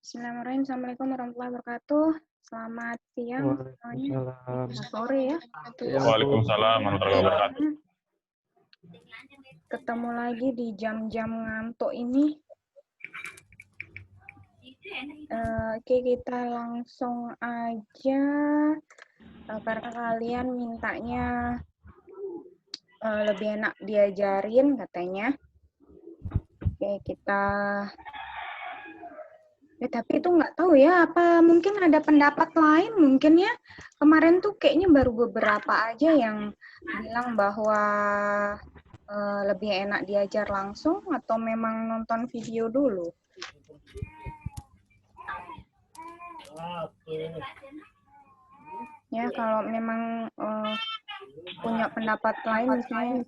Bismillahirrahmanirrahim. Assalamualaikum warahmatullahi wabarakatuh. Selamat siang semuanya. Waalaikumsalam. Selamat sore ya. Ya, Bu. Waalaikumsalam warahmatullahi wabarakatuh. Ketemu lagi di jam-jam ngantuk ini. Oke, kita langsung aja karena kalian mintanya lebih enak diajarin katanya. Oke, kita tapi itu nggak tahu ya, apa mungkin ada pendapat lain mungkin ya. Kemarin tuh kayaknya baru beberapa aja yang bilang bahwa lebih enak diajar langsung atau memang nonton video dulu. Ya, kalau memang punya pendapat lain misalnya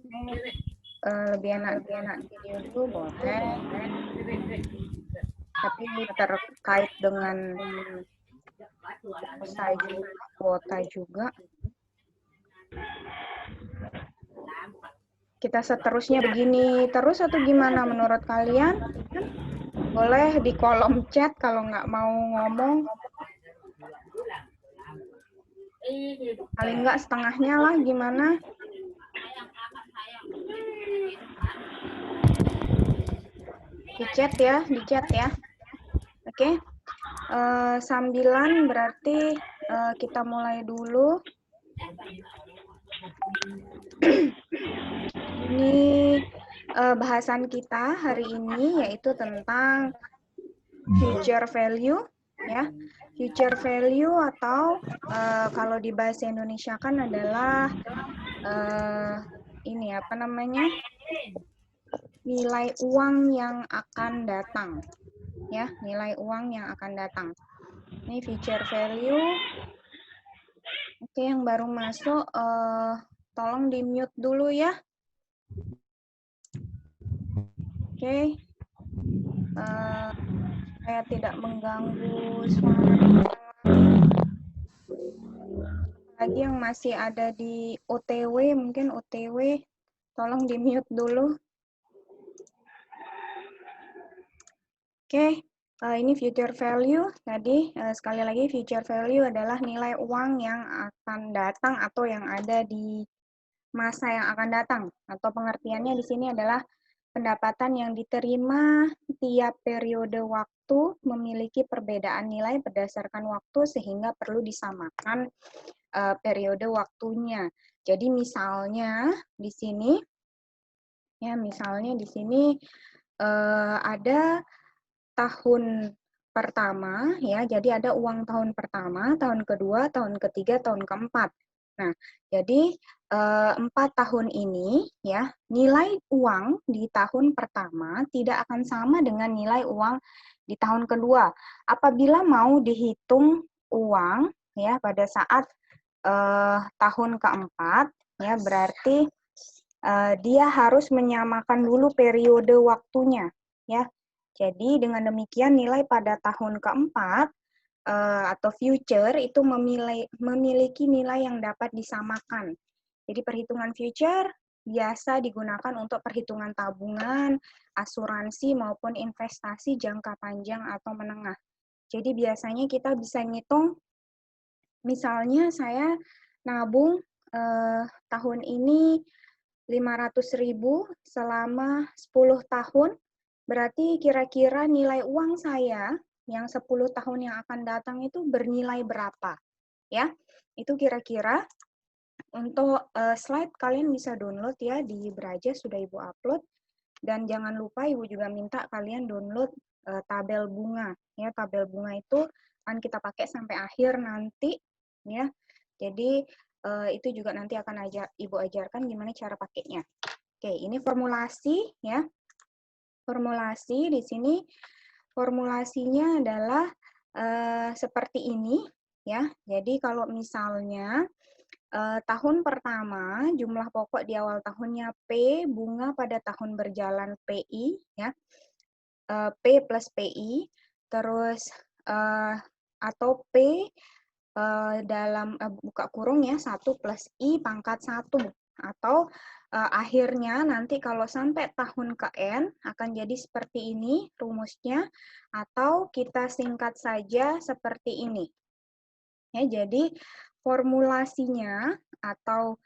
lebih enak video dulu boleh. Tapi terkait dengan kuota juga. Kita seterusnya begini terus atau gimana menurut kalian? Boleh di kolom chat kalau nggak mau ngomong. Paling nggak setengahnya lah, gimana? Di chat ya. Oke. Sambilan berarti kita mulai dulu. Ini bahasan kita hari ini yaitu tentang future value ya. Future value atau kalau di bahasa Indonesia kan adalah ini apa namanya? Nilai uang yang akan datang. Ya, nilai uang yang akan datang. Ini future value. Oke, yang baru masuk tolong di-mute dulu ya. Oke. Saya tidak mengganggu suara lagi yang masih ada di OTW, mungkin OTW tolong di-mute dulu. Oke, ini future value tadi sekali lagi future value adalah nilai uang yang akan datang atau yang ada di masa yang akan datang, atau pengertiannya di sini adalah pendapatan yang diterima tiap periode waktu memiliki perbedaan nilai berdasarkan waktu sehingga perlu disamakan periode waktunya. Jadi misalnya di sini ada tahun pertama ya, jadi ada uang tahun pertama, tahun kedua, tahun ketiga, tahun keempat. Nah, jadi 4 tahun ini ya, nilai uang di tahun pertama tidak akan sama dengan nilai uang di tahun kedua. Apabila mau dihitung uang ya pada saat tahun keempat ya, berarti dia harus menyamakan dulu periode waktunya ya. Jadi dengan demikian nilai pada tahun keempat atau future itu memiliki nilai yang dapat disamakan. Jadi perhitungan future biasa digunakan untuk perhitungan tabungan, asuransi maupun investasi jangka panjang atau menengah. Jadi biasanya kita bisa ngitung, misalnya saya nabung tahun ini 500.000 selama 10 tahun, berarti kira-kira nilai uang saya yang 10 tahun yang akan datang itu bernilai berapa? Ya, itu kira-kira. Untuk slide kalian bisa download ya, di Braja sudah Ibu upload. Dan jangan lupa Ibu juga minta kalian download tabel bunga. Ya, tabel bunga itu akan kita pakai sampai akhir nanti. Ya, jadi itu juga nanti akan Ibu ajarkan gimana cara pakainya. Oke, ini formulasi ya. Formulasi di sini formulasinya adalah seperti ini ya. Jadi kalau misalnya tahun pertama jumlah pokok di awal tahunnya P, bunga pada tahun berjalan PI ya. P plus PI, terus atau P dalam buka kurung ya 1 plus I pangkat 1, atau akhirnya nanti kalau sampai tahun ke N akan jadi seperti ini rumusnya, atau kita singkat saja seperti ini. Ya, jadi formulasinya atau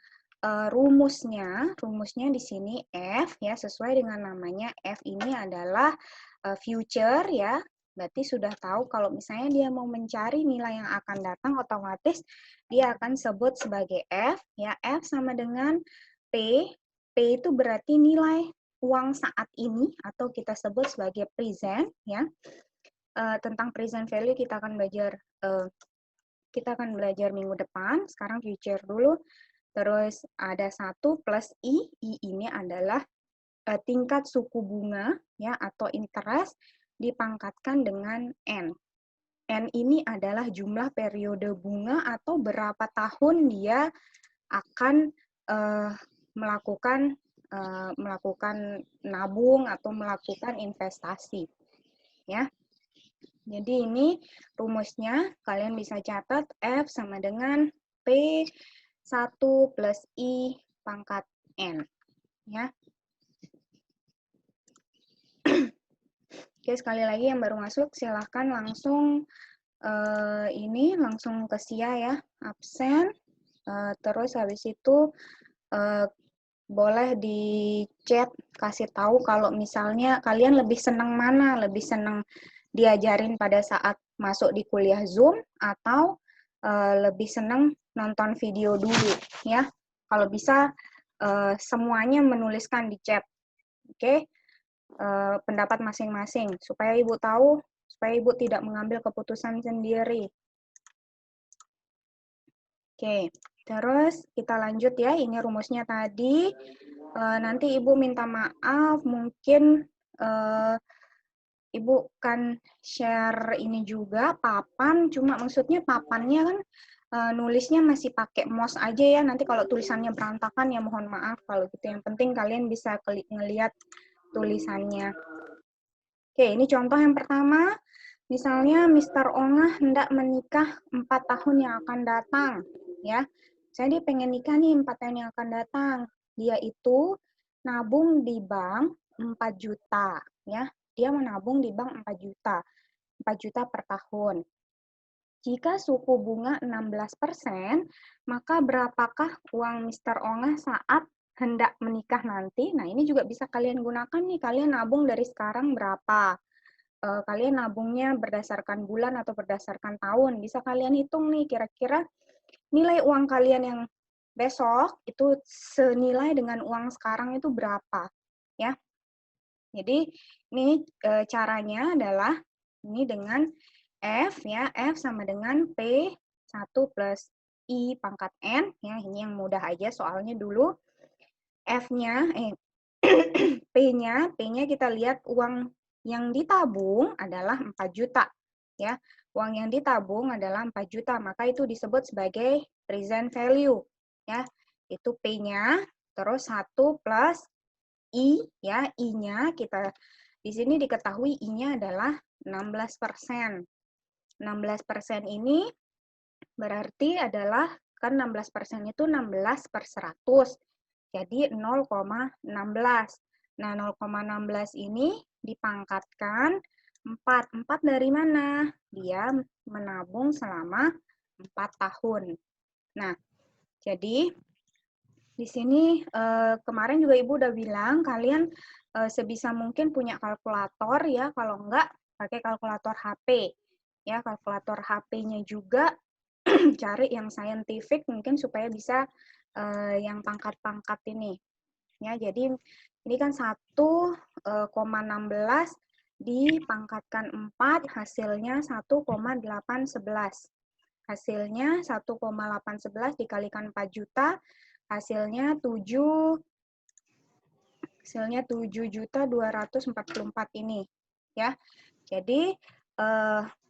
rumusnya di sini F ya, sesuai dengan namanya. F ini adalah future ya. Berarti sudah tahu kalau misalnya dia mau mencari nilai yang akan datang, otomatis dia akan sebut sebagai F ya. F sama dengan P. P itu berarti nilai uang saat ini atau kita sebut sebagai present ya. Tentang present value kita akan belajar minggu depan. Sekarang future dulu. Terus ada 1 plus I. I ini adalah tingkat suku bunga ya atau interest dipangkatkan dengan N. N ini adalah jumlah periode bunga atau berapa tahun dia akan melakukan nabung atau melakukan investasi ya. Jadi ini rumusnya, kalian bisa catat F sama dengan P 1 plus I pangkat N. Ya. Oke, sekali lagi yang baru masuk, silahkan langsung langsung ke SIA ya, absen. Terus habis itu boleh di chat, kasih tahu kalau misalnya kalian lebih senang mana, lebih senang diajarin pada saat masuk di kuliah Zoom atau lebih senang nonton video dulu ya. Kalau bisa semuanya menuliskan di chat. Oke. Pendapat masing-masing supaya Ibu tahu, supaya Ibu tidak mengambil keputusan sendiri. Oke. Terus kita lanjut ya, ini rumusnya tadi. Nanti Ibu minta maaf, mungkin Ibu kan share ini juga, papan, cuma maksudnya papannya kan nulisnya masih pakai mouse aja ya, nanti kalau tulisannya berantakan ya mohon maaf kalau gitu. Yang penting kalian bisa ngelihat tulisannya. Oke, ini contoh yang pertama. Misalnya Mr. Ongah hendak menikah 4 tahun yang akan datang, ya. Jadi pengen nikah nih 4 tahun yang akan datang. Dia itu nabung di bank 4 juta, ya. Dia menabung di bank 4 juta. 4 juta per tahun. Jika suku bunga 16%, maka berapakah uang Mr. Ongah saat hendak menikah nanti? Nah, ini juga bisa kalian gunakan nih. Kalian nabung dari sekarang berapa? Kalian nabungnya berdasarkan bulan atau berdasarkan tahun. Bisa kalian hitung nih kira-kira nilai uang kalian yang besok itu senilai dengan uang sekarang itu berapa, ya. Jadi ini caranya adalah ini dengan F ya, F sama dengan P 1 plus I pangkat N ya. Ini yang mudah aja soalnya dulu. F-nya P-nya kita lihat uang yang ditabung adalah 4 juta. Ya, uang yang ditabung adalah 4 juta, maka itu disebut sebagai present value. Ya, itu P-nya, terus 1 plus I, ya, I-nya kita di sini diketahui I-nya adalah 16%. 16% ini berarti adalah, kan 16% itu 16 per 100. Jadi 0,16. Nah, 0,16 ini dipangkatkan 4. 4 dari mana? Dia menabung selama 4 tahun. Nah, jadi di sini kemarin juga Ibu udah bilang kalian sebisa mungkin punya kalkulator ya, kalau enggak pakai kalkulator HP. Ya, kalkulator HP-nya juga cari yang scientific mungkin supaya bisa yang pangkat-pangkat ini. Ya, jadi ini kan 1,16 dipangkatkan 4, hasilnya 1,811. Hasilnya 1,811 dikalikan 4 juta, hasilnya 7.244 ini. Ya. Jadi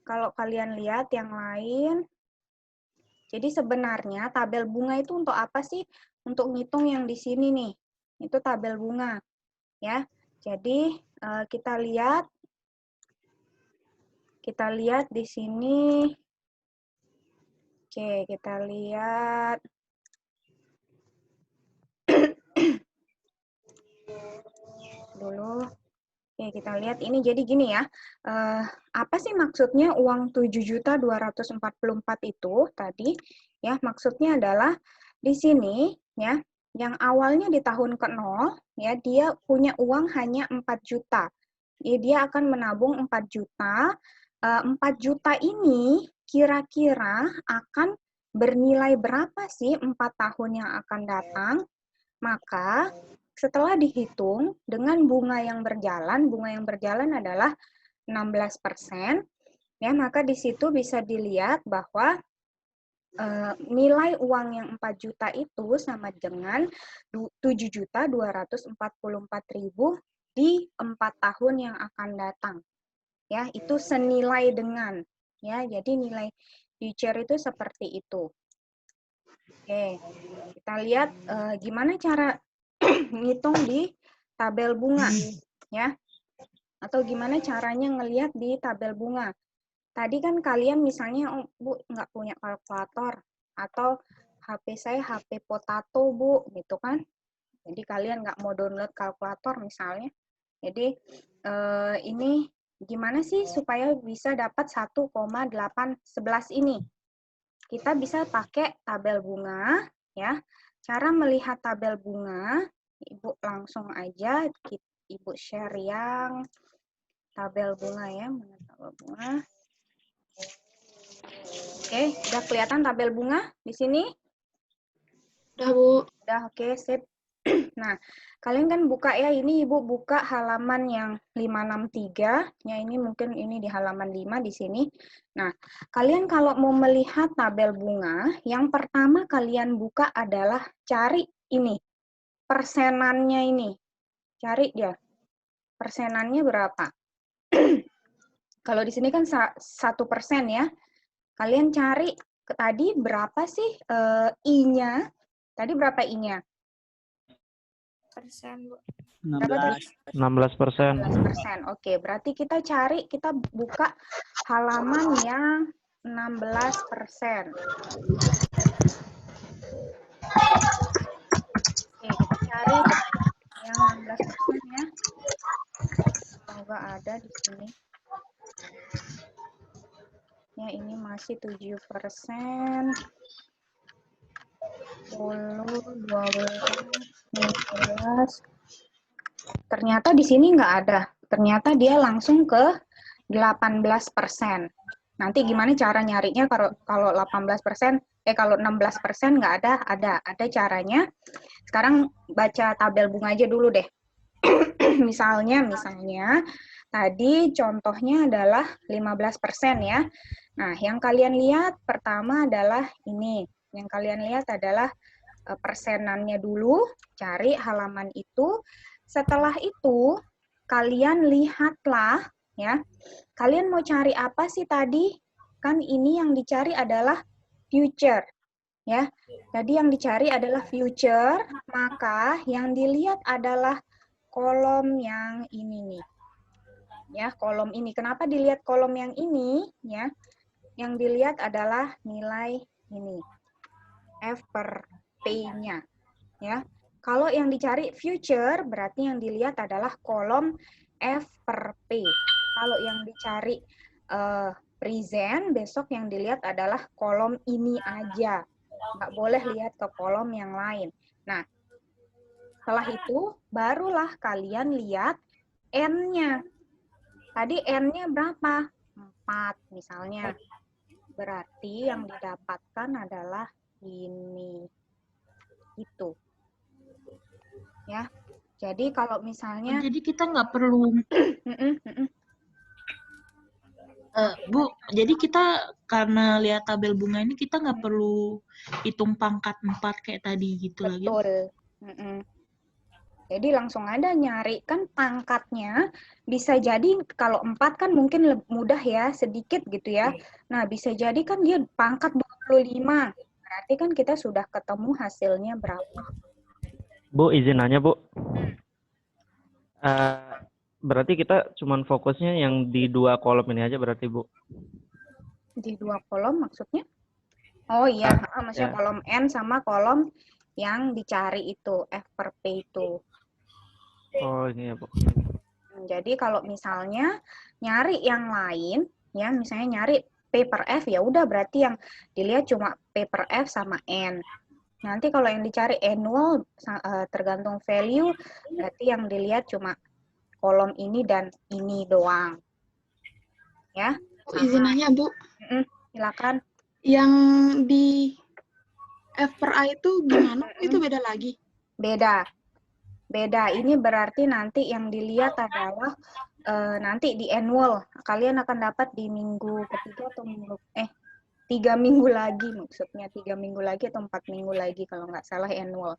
kalau kalian lihat yang lain, jadi sebenarnya tabel bunga itu untuk apa sih? Untuk ngitung yang di sini nih. Itu tabel bunga. Ya. Jadi kita lihat di sini. Oke, kita lihat. dulu. Oke, kita lihat ini jadi gini ya. Apa sih maksudnya uang 7.244 itu tadi? Ya, maksudnya adalah di sini ya, yang awalnya di tahun ke-0 ya, dia punya uang hanya 4 juta. Ya, dia akan menabung 4 juta. 4 juta ini kira-kira akan bernilai berapa sih 4 tahun yang akan datang? Maka setelah dihitung dengan bunga yang berjalan adalah 16%, ya, maka di situ bisa dilihat bahwa nilai uang yang 4 juta itu sama dengan 7.244.000 di 4 tahun yang akan datang. Ya, itu senilai dengan, ya, jadi nilai future itu seperti itu. Oke, kita lihat gimana cara ngitung di tabel bunga, ya. Atau gimana caranya ngelihat di tabel bunga. Tadi kan kalian misalnya, oh, Bu, nggak punya kalkulator, atau HP saya HP Potato, Bu, gitu kan. Jadi kalian nggak mau download kalkulator misalnya. Jadi ini gimana sih supaya bisa dapat 1,811 ini? Kita bisa pakai tabel bunga, ya. Cara melihat tabel bunga, Ibu langsung aja Ibu share yang tabel bunga ya, mana tabel bunga. Oke, udah kelihatan tabel bunga di sini? Udah, Bu. Udah, oke, sip. Nah, kalian kan buka ya, ini Ibu buka halaman yang 563, ya ini mungkin ini di halaman 5 di sini. Nah, kalian kalau mau melihat tabel bunga, yang pertama kalian buka adalah cari ini, persenannya ini. Cari dia, persenannya berapa. Kalau di sini kan 1% ya. Kalian cari tadi berapa sih I-nya? Tadi berapa I-nya? Persen, Bu. Berapa tadi? 16%. 16%. Oke, berarti kita buka halaman yang 16%. Oke, kita cari yang 16% ya. Semoga ada di sini. Ya, ini masih 7%. 10, 12, 15. Ternyata di sini nggak ada. Ternyata dia langsung ke 18%. Nanti gimana cara nyarinya kalau 18%, kalau 16% nggak ada. Ada caranya. Sekarang baca tabel bunga aja dulu deh. misalnya tadi contohnya adalah 15% ya. Nah, yang kalian lihat pertama adalah ini. Yang kalian lihat adalah persenannya dulu, cari halaman itu. Setelah itu, kalian lihatlah ya. Kalian mau cari apa sih tadi? Kan ini yang dicari adalah future. Ya. Jadi yang dicari adalah future, maka yang dilihat adalah kolom yang ini nih. Ya, kolom ini. Kenapa dilihat kolom yang ini? Ya. Yang dilihat adalah nilai ini. F per P-nya. Ya. Kalau yang dicari future, berarti yang dilihat adalah kolom F per P. Kalau yang dicari present, besok yang dilihat adalah kolom ini aja. Nggak boleh lihat ke kolom yang lain. Nah, setelah itu, barulah kalian lihat N-nya. Tadi N-nya berapa? 4 misalnya. Berarti yang didapatkan adalah ini. Itu. Ya. Jadi kalau misalnya Jadi kita nggak perlu Bu, jadi kita karena lihat tabel bunga ini kita nggak perlu hitung pangkat 4 kayak tadi gitu lagi. betul. Jadi langsung ada nyari kan pangkatnya bisa jadi kalau 4 kan mungkin mudah ya, sedikit gitu ya. Nah, bisa jadi kan dia pangkat 25. Berarti kan kita sudah ketemu hasilnya berapa. Bu, izin nanya, Bu. Berarti kita cuman fokusnya yang di 2 kolom ini aja berarti, Bu? Di 2 kolom maksudnya? Oh iya, maksudnya ya. kolom N sama kolom yang dicari itu, F per P itu. Oh, ini ya, Bu. Jadi kalau misalnya nyari yang lain, ya misalnya nyari P per F, ya udah berarti yang dilihat cuma P per F sama N. Nanti kalau yang dicari annual tergantung value, berarti yang dilihat cuma kolom ini dan ini doang. Ya. Izin nanya, Bu. Silakan. Yang di F per A itu gimana? Itu beda lagi? Beda. Ini berarti nanti yang dilihat adalah nanti di annual. Kalian akan dapat di minggu ketiga atau 3 minggu lagi maksudnya. 3 minggu lagi atau 4 minggu lagi kalau nggak salah annual.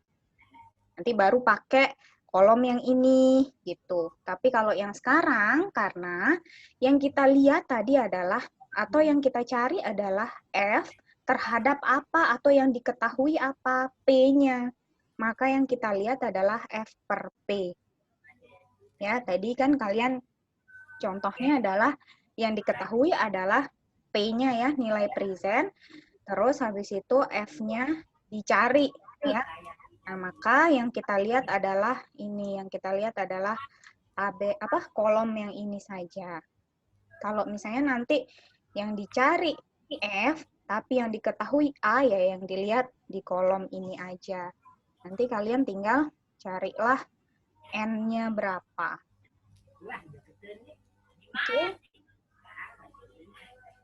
Nanti baru pakai kolom yang ini gitu. Tapi kalau yang sekarang karena yang kita lihat tadi adalah atau yang kita cari adalah F terhadap apa atau yang diketahui apa P-nya. Maka yang kita lihat adalah F per P. Ya, tadi kan kalian contohnya adalah yang diketahui adalah P-nya ya, nilai present. Terus habis itu F-nya dicari ya. Nah, maka yang kita lihat adalah ini, yang kita lihat adalah kolom yang ini saja. Kalau misalnya nanti yang dicari F, tapi yang diketahui A ya yang dilihat di kolom ini aja. Nanti kalian tinggal carilah N-nya berapa. Oke.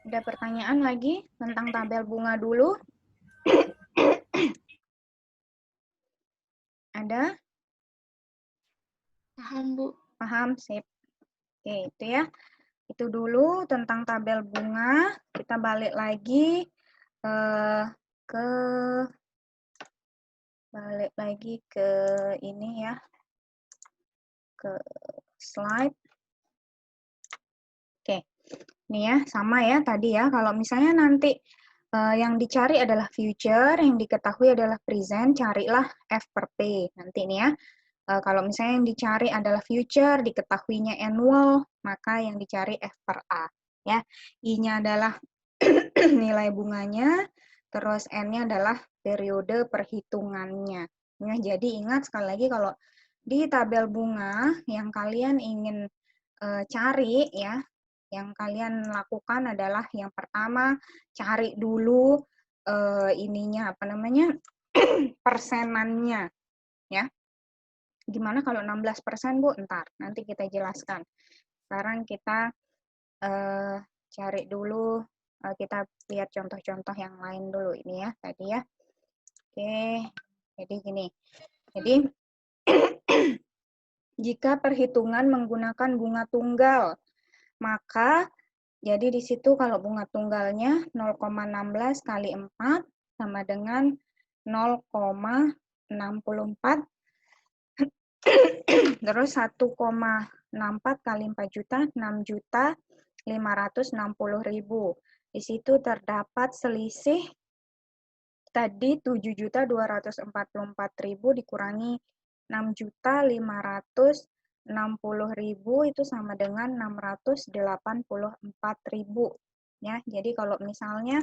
Ada pertanyaan lagi tentang tabel bunga dulu? Ada? Paham, Bu. Paham, sip. Oke, itu ya. Itu dulu tentang tabel bunga. Kita balik lagi ke ini ya. Ke slide. Oke. Ini ya, sama ya tadi ya. Kalau misalnya nanti yang dicari adalah future, yang diketahui adalah present, carilah F per P. Nanti ini ya. Kalau misalnya yang dicari adalah future, diketahuinya annual, maka yang dicari F per A. Ya, I-nya adalah nilai bunganya, terus N-nya adalah periode perhitungannya. Ya, jadi ingat sekali lagi kalau di tabel bunga yang kalian ingin cari ya, yang kalian lakukan adalah yang pertama cari dulu ininya apa namanya persenannya ya. Gimana kalau 16%, Bu? Ntar, nanti kita jelaskan. Sekarang kita cari dulu, kita lihat contoh-contoh yang lain dulu ini ya, tadi ya. Oke, jadi gini. Jadi, jika perhitungan menggunakan bunga tunggal, maka jadi di situ kalau bunga tunggalnya 0,16 kali 4 sama dengan 0,64 terus 1,64 kali 4 juta, 6.560.000. Di situ terdapat selisih tadi 7.244.000 dikurangi 6.560.000 itu sama dengan 684.000. Ya, jadi kalau misalnya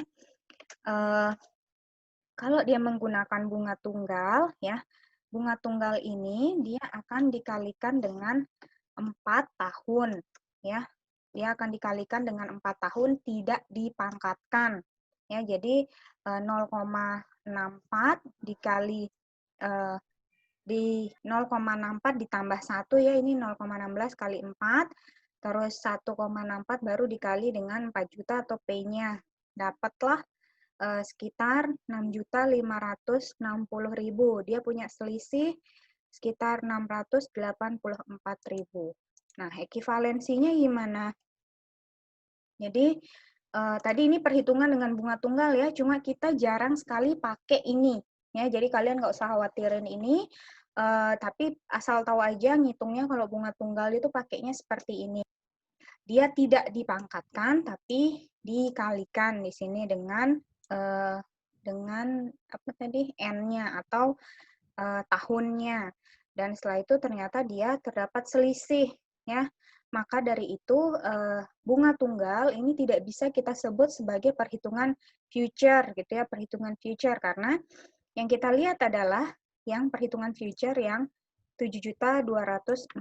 kalau dia menggunakan bunga tunggal ya, bunga tunggal ini dia akan dikalikan dengan 4 tahun ya. Dia akan dikalikan dengan 4 tahun tidak dipangkatkan. Ya, jadi 0,64 dikali di 0,64 ditambah 1 ya, ini 0,16 kali 4 terus 1,64 baru dikali dengan 4 juta atau P-nya. Dapatlah sekitar 6.560.000. Dia punya selisih sekitar 684.000. Nah, ekivalensinya gimana? Jadi, tadi ini perhitungan dengan bunga tunggal ya, cuma kita jarang sekali pakai ini. Ya, jadi kalian nggak usah khawatirin ini, tapi asal tahu aja ngitungnya kalau bunga tunggal itu pakainya seperti ini. Dia tidak dipangkatkan, tapi dikalikan di sini dengan apa tadi N-nya atau tahunnya, dan setelah itu ternyata dia terdapat selisih ya, maka dari itu bunga tunggal ini tidak bisa kita sebut sebagai perhitungan future gitu ya, perhitungan future karena yang kita lihat adalah yang perhitungan future yang 7.244.000.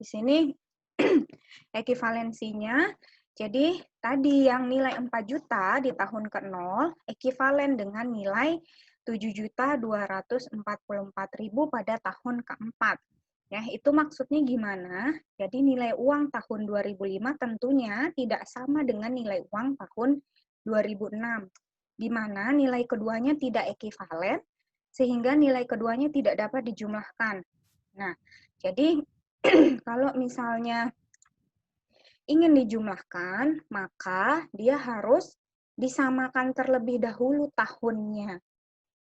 Di sini ekuivalensinya, jadi tadi yang nilai 4 juta di tahun ke-0 ekivalen dengan nilai 7.244.000 pada tahun ke-4. Ya, itu maksudnya gimana? Jadi nilai uang tahun 2005 tentunya tidak sama dengan nilai uang tahun 2006, di mana nilai keduanya tidak ekivalen, sehingga nilai keduanya tidak dapat dijumlahkan. Nah, jadi kalau misalnya ingin dijumlahkan, maka dia harus disamakan terlebih dahulu tahunnya.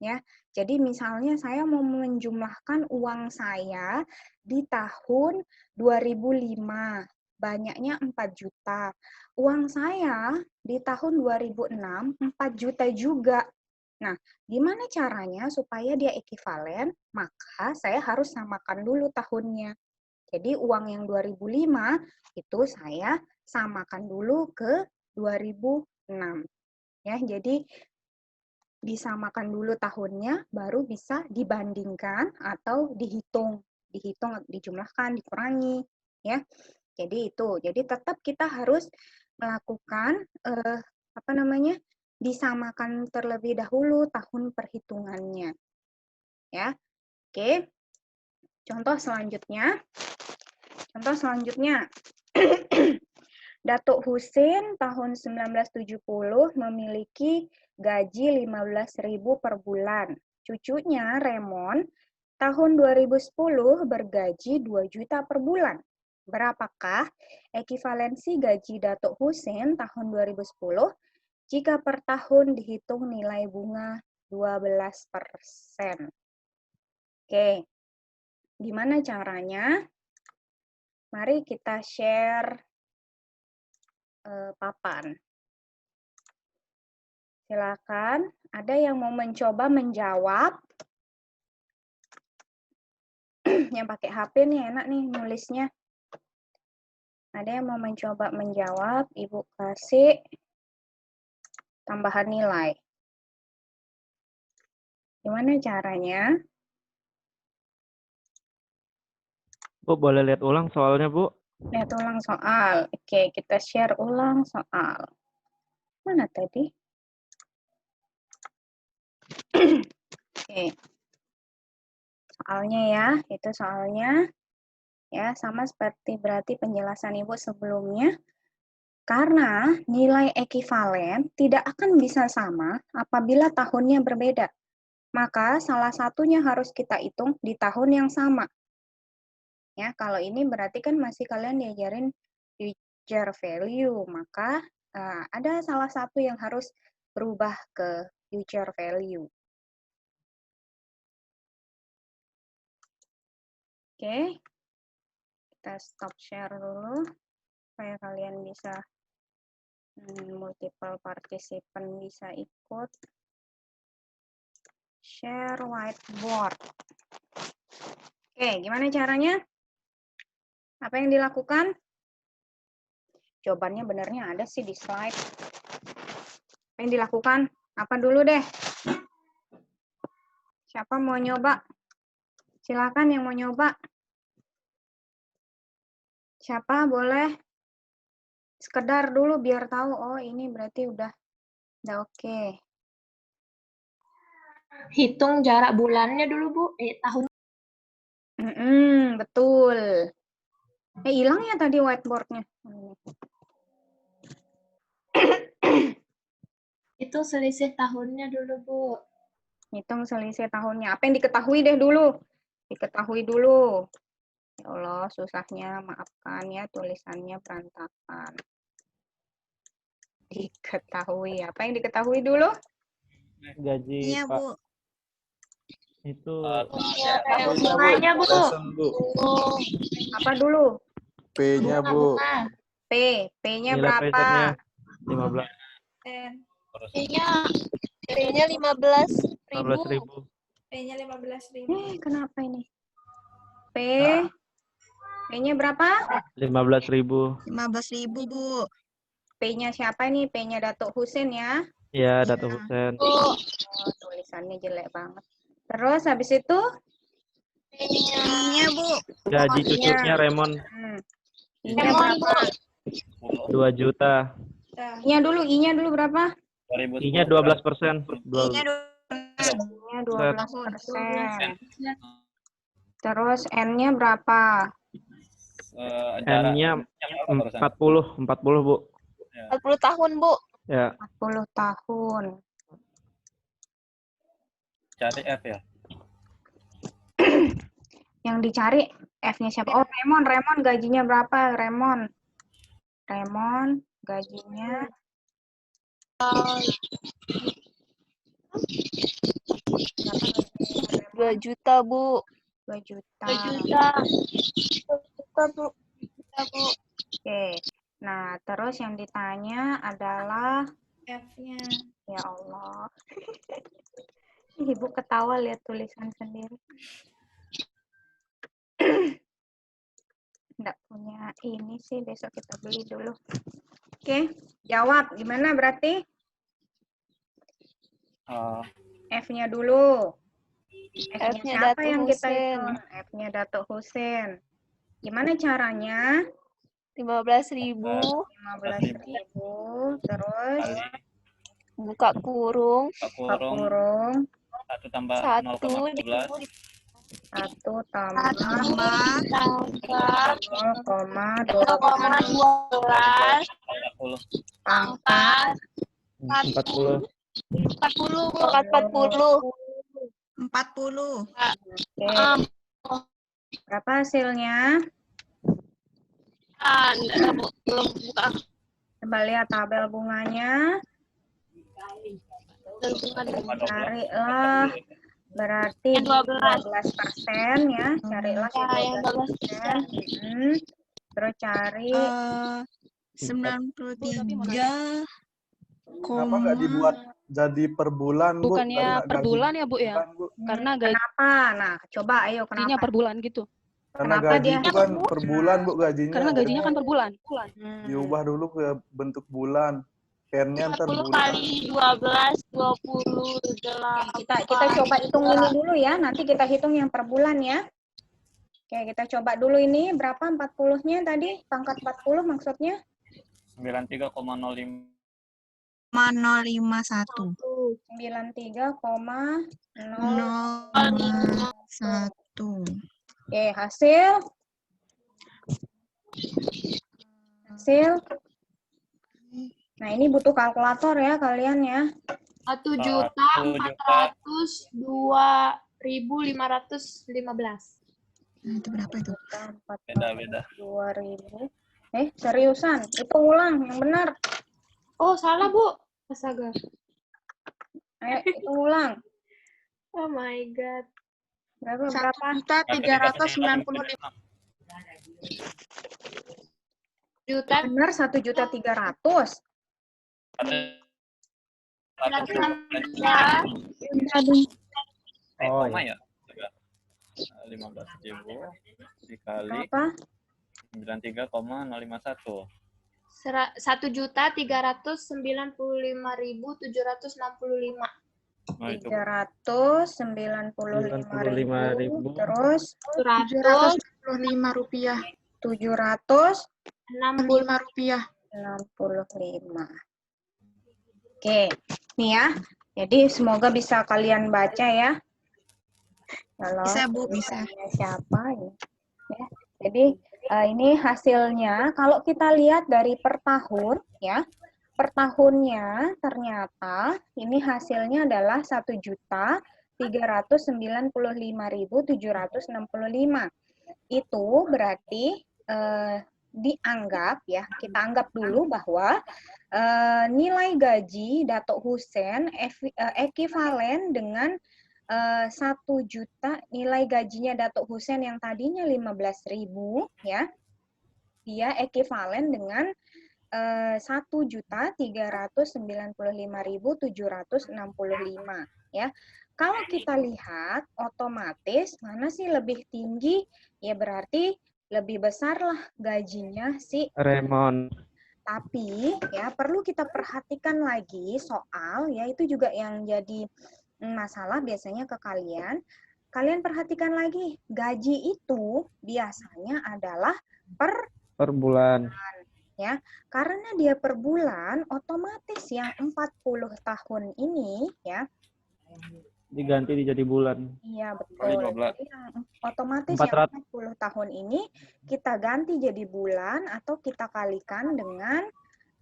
Ya, jadi misalnya saya mau menjumlahkan uang saya di tahun 2005, banyaknya 4 juta. Uang saya di tahun 2006, 4 juta juga. Nah, gimana caranya supaya dia ekivalen? Maka saya harus samakan dulu tahunnya. Jadi uang yang 2005 itu saya samakan dulu ke 2006. Ya, jadi disamakan dulu tahunnya, baru bisa dibandingkan atau dihitung, dijumlahkan, dikurangi, ya. Jadi itu, jadi tetap kita harus melakukan disamakan terlebih dahulu tahun perhitungannya, ya. Oke, contoh selanjutnya, Datuk Husin tahun 1970 memiliki gaji 15.000 per bulan. Cucunya Raymond tahun 2010 bergaji 2 juta per bulan. Berapakah ekivalensi gaji Datuk Husin tahun 2010 jika per tahun dihitung nilai bunga 12%? Oke, gimana caranya? Mari kita share papan. Silakan, ada yang mau mencoba menjawab? Yang pakai HP nih enak nih nulisnya. Ada yang mau mencoba menjawab? Ibu kasih tambahan nilai. Gimana caranya? Bu, boleh lihat ulang soalnya, Bu? Lihat ulang soal. Oke, kita share ulang soal. Mana tadi? Oke. Soalnya ya, itu soalnya. Ya, sama seperti berarti penjelasan Ibu sebelumnya. Karena nilai ekivalen tidak akan bisa sama apabila tahunnya berbeda. Maka salah satunya harus kita hitung di tahun yang sama. Ya, kalau ini berarti kan masih kalian diajarin future value, maka ada salah satu yang harus berubah ke future value. Oke, kita stop share dulu supaya kalian bisa multiple participant bisa ikut. Share whiteboard. Oke, gimana caranya? Apa yang dilakukan? Jawabannya benernya ada sih di slide. Apa yang dilakukan? Apa dulu deh? Siapa mau nyoba? Silakan yang mau nyoba. Siapa boleh? Sekedar dulu biar tahu, oh ini berarti udah oke. Hitung jarak bulannya dulu, Bu. Tahun. Betul. Hilang ya tadi whiteboardnya. Itu selisih tahunnya dulu, Bu. Hitung selisih tahunnya. Apa yang diketahui deh dulu? Diketahui dulu. Ya Allah, susahnya. Maafkan ya, tulisannya berantakan. Diketahui. Apa yang diketahui dulu? Gaji, Iya, Pak. Bu. Itu Bunganya, Bu. Apa dulu? P-nya, Bu. P-nya nilai berapa? pesetnya 15. P-nya 15.000. 15.000. P-nya 15.000. Kenapa ini? P-nya berapa? 15.000. 15.000, Bu. P-nya siapa nih? P-nya Datuk Husin ya? Ya, Datuk Husen. Oh, tulisannya jelek banget. Terus habis itu I-nya, Bu. Gaji cucunya Remon I-nya berapa? 2 juta. I-nya dulu berapa? I-nya 12%. I-nya I-nya 12%. Terus N-nya berapa? N-nya 40, Bu. 40 tahun, Bu. Ya, 40 tahun. Cari F ya. Yang dicari F-nya siapa? Oh, Remon gajinya berapa? Remon gajinya 2 juta, Bu. 2 juta. 2 juta. 2 juta, Bu. Oke. Nah, terus yang ditanya adalah F-nya. ya Allah. Ibu ketawa lihat tulisan sendiri. Nggak punya ini sih, besok kita beli dulu. Oke, jawab. Gimana berarti? F-nya dulu. F-nya F-nya siapa Datuk yang kita Husein. hitung? F-nya Datuk Husein. Gimana caranya? 15.000. 15.000. Terus Buka kurung. buka kurung. 1 tambah 1 0,12. 1 tambah 0,12 pangkat 40. 40. 40. Oke. Berapa hasilnya? Belum buka. Coba lihat tabel bunganya. Carilah berarti 12% ya. Carilah yang 12%. Terus cari 93. Kenapa nggak dibuat jadi per bulan, Bu? Bukannya per bulan ya, Bu, ya? Bu. Karena kenapa? Nah, coba ayo gajinya kenapa? per bulan gitu. Karena Kenapa gaji dia? itu kan per bulan, Bu, gajinya. Karena gajinya kan per bulan. Diubah dulu ke bentuk bulan. N-nya ntar 40 bulan. kali 12, 28. Kita coba hitung ini dulu ya. Nanti kita hitung yang per bulan ya. Oke, kita coba dulu ini berapa 40-nya tadi? Pangkat 40 maksudnya? 93,05. 051. 93,01. 01. Oke, hasil. Nah, ini butuh kalkulator ya kalian ya. 1.402.515. Nah, itu berapa itu? Beda. 2.000. Seriusan? Itu ulang yang benar. Oh, salah, Bu. Astaga. Itu ulang. Oh my God. Berapa? 1.395.000. Juta. Benar 1.300.000. Oh, Koma ya. ya? 15.000 dikali Apa? 93,051. 1.395.765. Nah, itu 395.000 terus 765 rupiah. 765 rupiah. Oke, nih ya. Jadi semoga bisa kalian baca ya. Kalau Bisa, Bu, bisa. siapa ya? Jadi ini hasilnya kalau kita lihat dari per tahun ya. Per tahunnya ternyata ini hasilnya adalah 1.395.765. Itu berarti dianggap ya, kita anggap dulu bahwa nilai gaji Datuk Husein ekivalen dengan 1 juta nilai gajinya Datuk Husein yang tadinya 15.000 ya. Dia ekivalen dengan 1.395.765 ya. Kalau kita lihat otomatis mana sih lebih tinggi? Ya berarti lebih besarlah gajinya si Remon. Tapi ya perlu kita perhatikan lagi soal ya itu juga yang jadi masalah biasanya ke kalian. Kalian perhatikan lagi, gaji itu biasanya adalah per Per bulan. ya. Karena dia per bulan, otomatis yang 40 tahun ini ya. Diganti jadi bulan. Iya, Kali betul. 12. Jadi yang otomatis 400. yang 40 tahun ini kita ganti jadi bulan atau kita kalikan dengan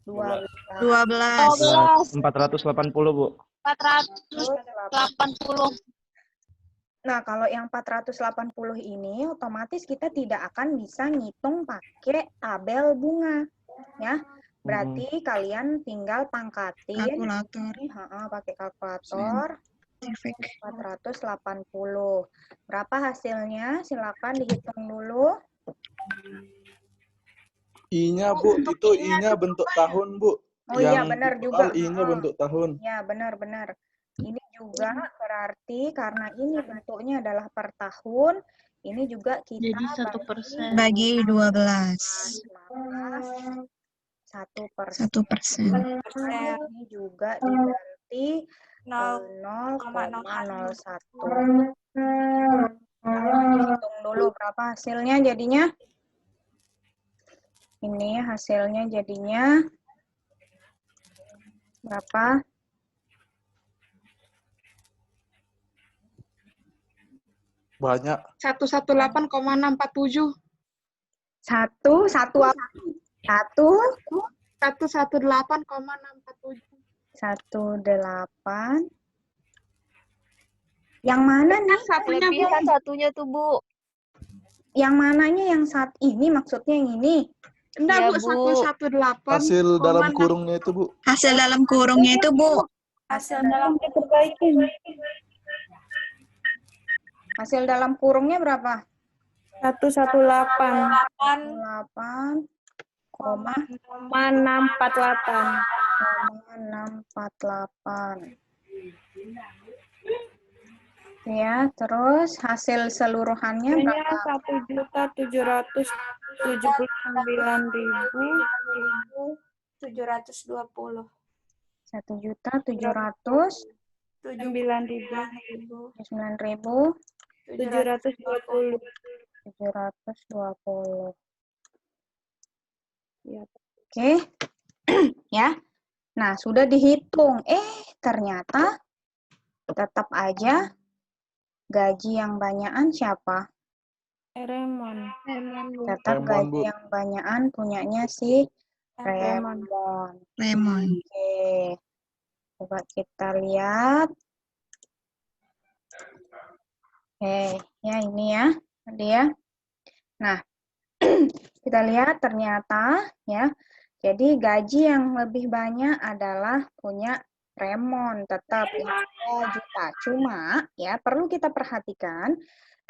12. 12. 480, Bu. 480. Nah, kalau yang 480 ini otomatis kita tidak akan bisa ngitung pakai tabel bunga. Ya. Berarti kalian tinggal pangkatin Kalkulator. pakai kalkulator. Perfect. 480. Berapa hasilnya? Silakan dihitung dulu. I-nya, Bu, itu I-nya bentuk tahun, Bu. Oh iya, Yang benar total juga. I-nya bentuk tahun. Ya, benar-benar. Ini juga berarti karena ini bentuknya adalah per tahun, ini juga kita Jadi 1%. Bagi 12. maka 1%. 1%. Ini juga diganti 0,01. Hitung dulu berapa hasilnya jadinya. Ini hasilnya jadinya berapa? Banyak. 118,647. 118,647. 18. Yang mana nih? Satunya, Bu. Kelebihan satunya tuh, Bu. Yang mananya yang saat ini maksudnya yang ini? Enggak, Iya, Bu. Bu. 118. Hasil dalam kurungnya itu, Bu. Hasil dalam kurungnya itu, Bu. Hasil dalam kurungnya berapa? 118,648. Ya, terus hasil seluruhannya berapa? 1.779.720. 1.709.720. 720. Oke. Ya. Nah, sudah dihitung. Ternyata tetap aja gaji yang banyakan siapa? Remon. Tetap Remon, gaji Bu. yang banyakan punyanya si Remon. Lemon. Oke. Coba kita lihat. Ya ini ya. Tadi ya. Nah, kita lihat ternyata ya. Jadi gaji yang lebih banyak adalah punya Remon, tetap 3 juta. Cuma ya perlu kita perhatikan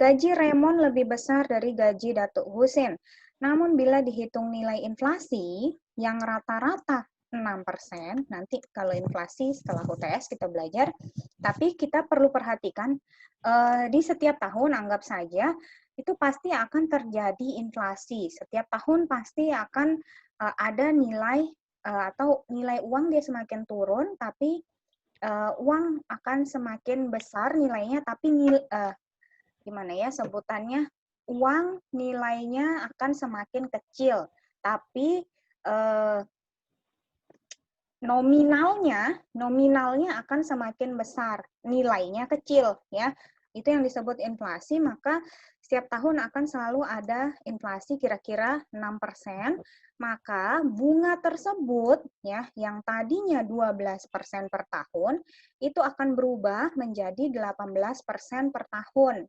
gaji Remon lebih besar dari gaji Datuk Husin. Namun bila dihitung nilai inflasi yang rata-rata 6%, nanti kalau inflasi setelah UTS kita belajar, tapi kita perlu perhatikan di setiap tahun anggap saja itu pasti akan terjadi inflasi. Setiap tahun pasti akan ada nilai atau nilai uang dia semakin turun, tapi uang akan semakin besar nilainya, tapi gimana ya sebutannya, uang nilainya akan semakin kecil, tapi nominalnya akan semakin besar, nilainya kecil ya. Itu yang disebut inflasi, maka setiap tahun akan selalu ada inflasi kira-kira 6%, maka bunga tersebut ya yang tadinya 12% per tahun itu akan berubah menjadi 18% per tahun.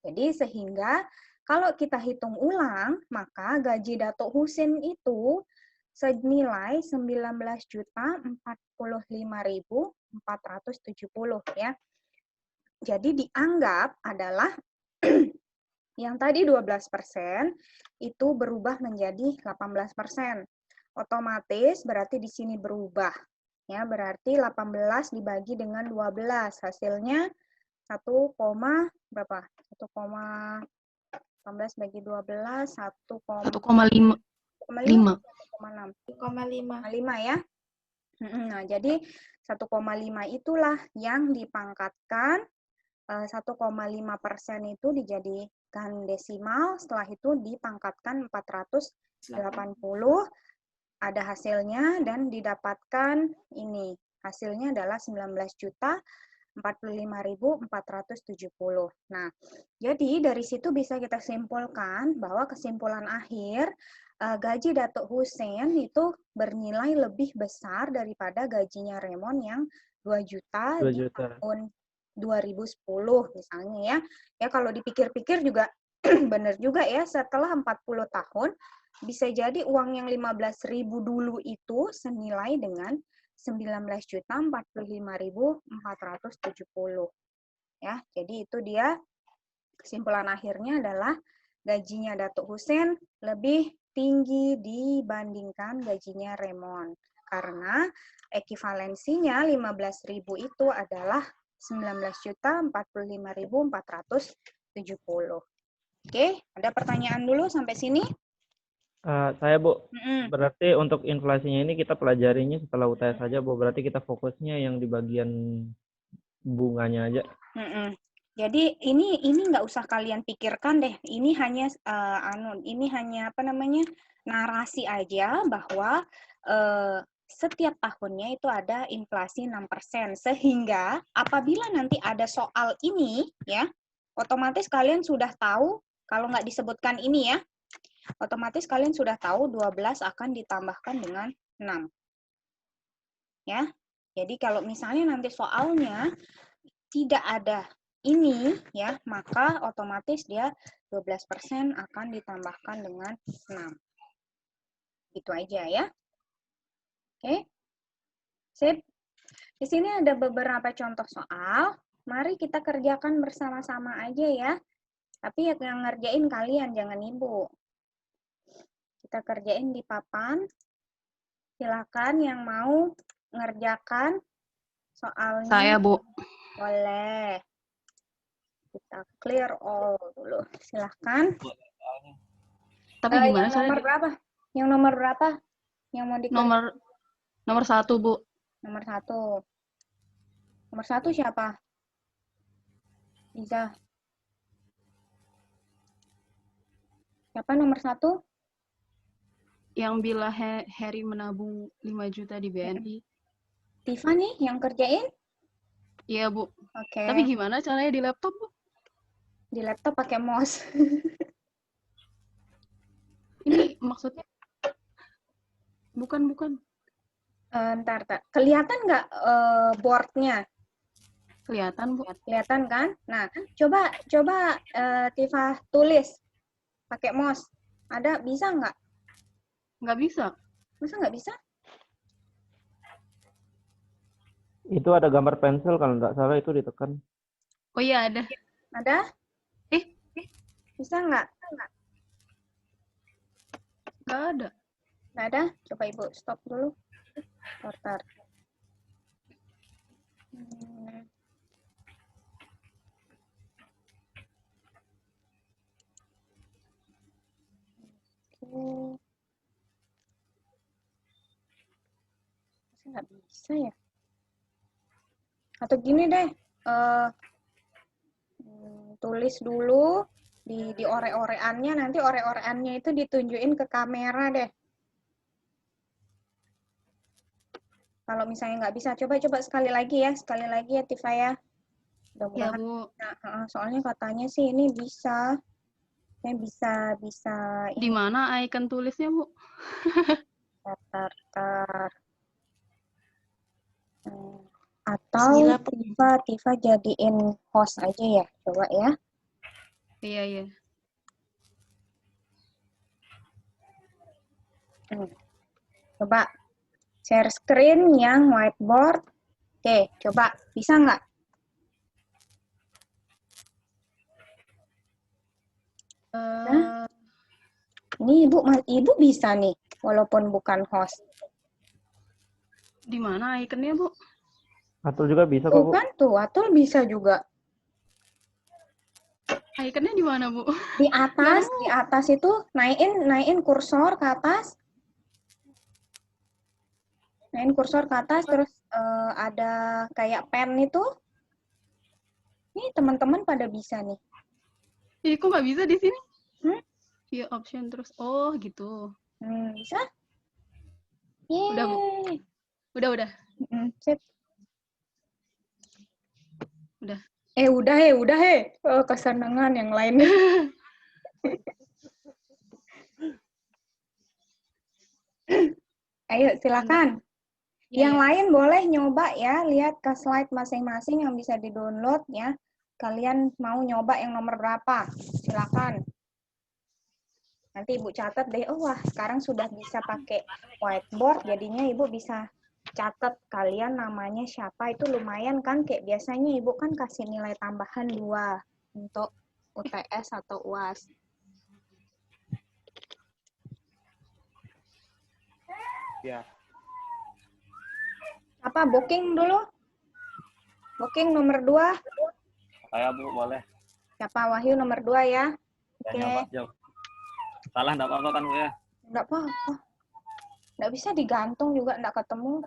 Jadi sehingga kalau kita hitung ulang, maka gaji Datuk Husin itu senilai 19.045.470 ya. Jadi dianggap adalah yang tadi 12% itu berubah menjadi 18%. Otomatis berarti di sini berubah. Ya, berarti 18 dibagi dengan 12. Hasilnya 1, berapa? 18 bagi 12, 1,5. 1,6. 1,5 ya. Nah, jadi 1,5 itulah yang dipangkatkan 1,5% itu dijadikan desimal, setelah itu dipangkatkan 480, ada hasilnya dan didapatkan ini. Hasilnya adalah 19.045.470. Nah, jadi dari situ bisa kita simpulkan bahwa kesimpulan akhir gaji Datuk Hussein itu bernilai lebih besar daripada gajinya Raymond yang 2 juta 2 di juta. tahun 2010 misalnya ya. Ya kalau dipikir-pikir juga benar juga ya, setelah 40 tahun bisa jadi uang yang 15.000 dulu itu senilai dengan 19.045.470 ya. Jadi itu dia kesimpulan akhirnya adalah gajinya Datuk Hussein lebih tinggi dibandingkan gajinya Raymond karena ekivalensinya 15.000 itu adalah 19.045.470. Oke, ada pertanyaan dulu sampai sini? Saya Bu, berarti untuk inflasinya ini kita pelajarinya setelah UTS saja Bu, berarti kita fokusnya yang di bagian bunganya aja. Jadi ini nggak usah kalian pikirkan deh. Ini hanya narasi aja bahwa setiap tahunnya itu ada inflasi 6%. Sehingga apabila nanti ada soal ini ya, otomatis kalian sudah tahu kalau nggak disebutkan ini ya, otomatis kalian sudah tahu 12 akan ditambahkan dengan 6. Ya. Jadi kalau misalnya nanti soalnya tidak ada ini ya, maka otomatis dia 12% akan ditambahkan dengan 6. Itu aja ya. Oke. Sip. Di sini ada beberapa contoh soal. Mari kita kerjakan bersama-sama aja ya. Tapi yang ngerjain kalian, jangan Ibu. Kita kerjain di papan. Silakan yang mau ngerjakan soalnya. Saya, Bu. Boleh. Kita clear all dulu. Silahkan. Tapi gimana Yang nomor berapa? Yang nomor berapa? Yang mau dikerjakan? Nomor 1, Bu. Nomor 1. Nomor 1 siapa? Liza. Siapa nomor 1? Yang bila Harry menabung 5 juta di BNI. Tifa nih yang kerjain? Iya, Bu. Oke. Tapi gimana caranya di laptop, Bu? Di laptop pakai mouse. Ini maksudnya bukan. Ntar. Kelihatan nggak boardnya? Kelihatan, Bu. Kelihatan kan? Nah, coba Tifa tulis pakai mouse. Ada, bisa nggak? Nggak bisa. Masa nggak bisa? Itu ada gambar pensil kalau nggak salah itu ditekan. Oh iya, ada. Ada? Bisa nggak? Nggak ada. Nggak ada? Coba Ibu stop dulu. Tar. Oke. Masa nggak bisa ya? Atau gini deh, tulis dulu di ore-oreannya, nanti ore-oreannya itu ditunjukin ke kamera deh. Kalau misalnya nggak bisa, coba sekali lagi ya Tifa ya. Ya, Bu. Soalnya katanya sih ini bisa. Bisa. Di mana icon tulisnya, Bu? Tar. Atau Tifa jadiin host aja ya, coba ya. Iya. Coba share screen yang whiteboard. Oke, coba bisa nggak? Ini Ibu bisa nih, walaupun bukan host. Di mana ikonnya, Bu? Atul juga bisa kok, Bu. Bukan tuh, Atul bisa juga. Ikonnya di mana, Bu? Di atas itu naikin kursor ke atas. Main kursor ke atas, terus ada kayak pen itu. Nih teman-teman pada bisa nih. Kok nggak bisa di sini? View option terus. Oh, gitu. Bisa? Yeay. Udah, Bu. Udah. Sip. Udah. Udah. Oh, kesenangan yang lainnya. Ayo, silakan. Yang lain boleh nyoba ya, lihat ke slide masing-masing yang bisa di-download ya. Kalian mau nyoba yang nomor berapa? Silakan. Nanti Ibu catat deh, wah sekarang sudah bisa pakai whiteboard, jadinya Ibu bisa catat kalian namanya siapa, itu lumayan kan, kayak biasanya Ibu kan kasih nilai tambahan 2 untuk UTS atau UAS. Ya. Apa, booking dulu? Booking nomor 2. Saya Bu, boleh. Siapa? Wahyu nomor 2 ya. Oke. Salah enggak apa-apa kan Bu ya? Enggak apa-apa. Enggak bisa digantung juga, enggak ketemu.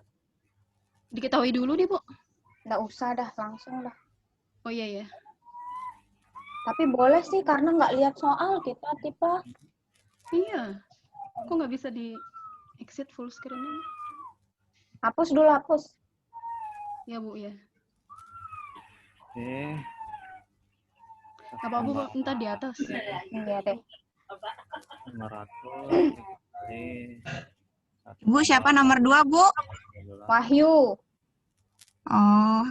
Diketahui dulu deh, Bu. Enggak usah dah, langsung dah. Oh iya ya. Tapi boleh sih, karena nggak lihat soal kita, tipe. Iya. Kok nggak bisa di exit full screen? Hapus dulu, hapus. Ya, Bu, ya. Oke. Apa Bu, entar di atas. Iya deh. 500 dikali Bu, siapa nomor 2, Bu? Wahyu. Oh,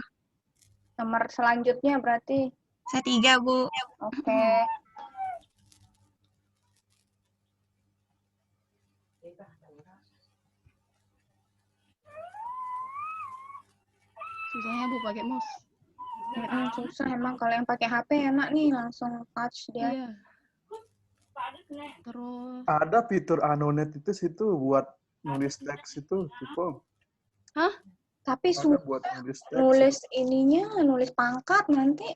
Nomor selanjutnya berarti. saya 3, Bu. Oke. Susahnya Bu pakai mouse. Susah emang, kalau yang pakai HP enak nih, langsung touch dia. Iya. Terus Ada fitur Anonet itu situ buat nulis teks itu, tipe. Hah? Tapi Ada buat nulis teks. nulis ininya, nulis pangkat nanti.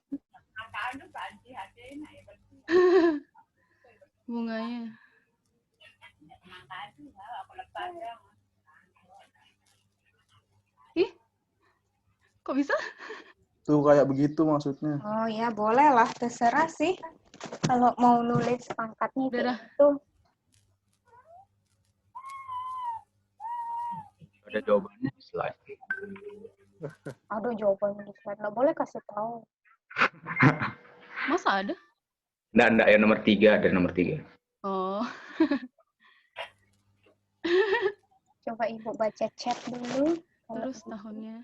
bunganya. Ih, kok bisa? Tuh kayak begitu maksudnya. Oh ya, boleh lah, terserah sih. Kalau mau nulis pangkatnya kayak gitu. Ada jawabannya di slide. Ada jawabannya di slide, nggak boleh kasih tahu. Masa ada? Enggak, ya nomor 3, ada nomor 3. Oh. Coba Ibu baca chat dulu. Terus tahunnya.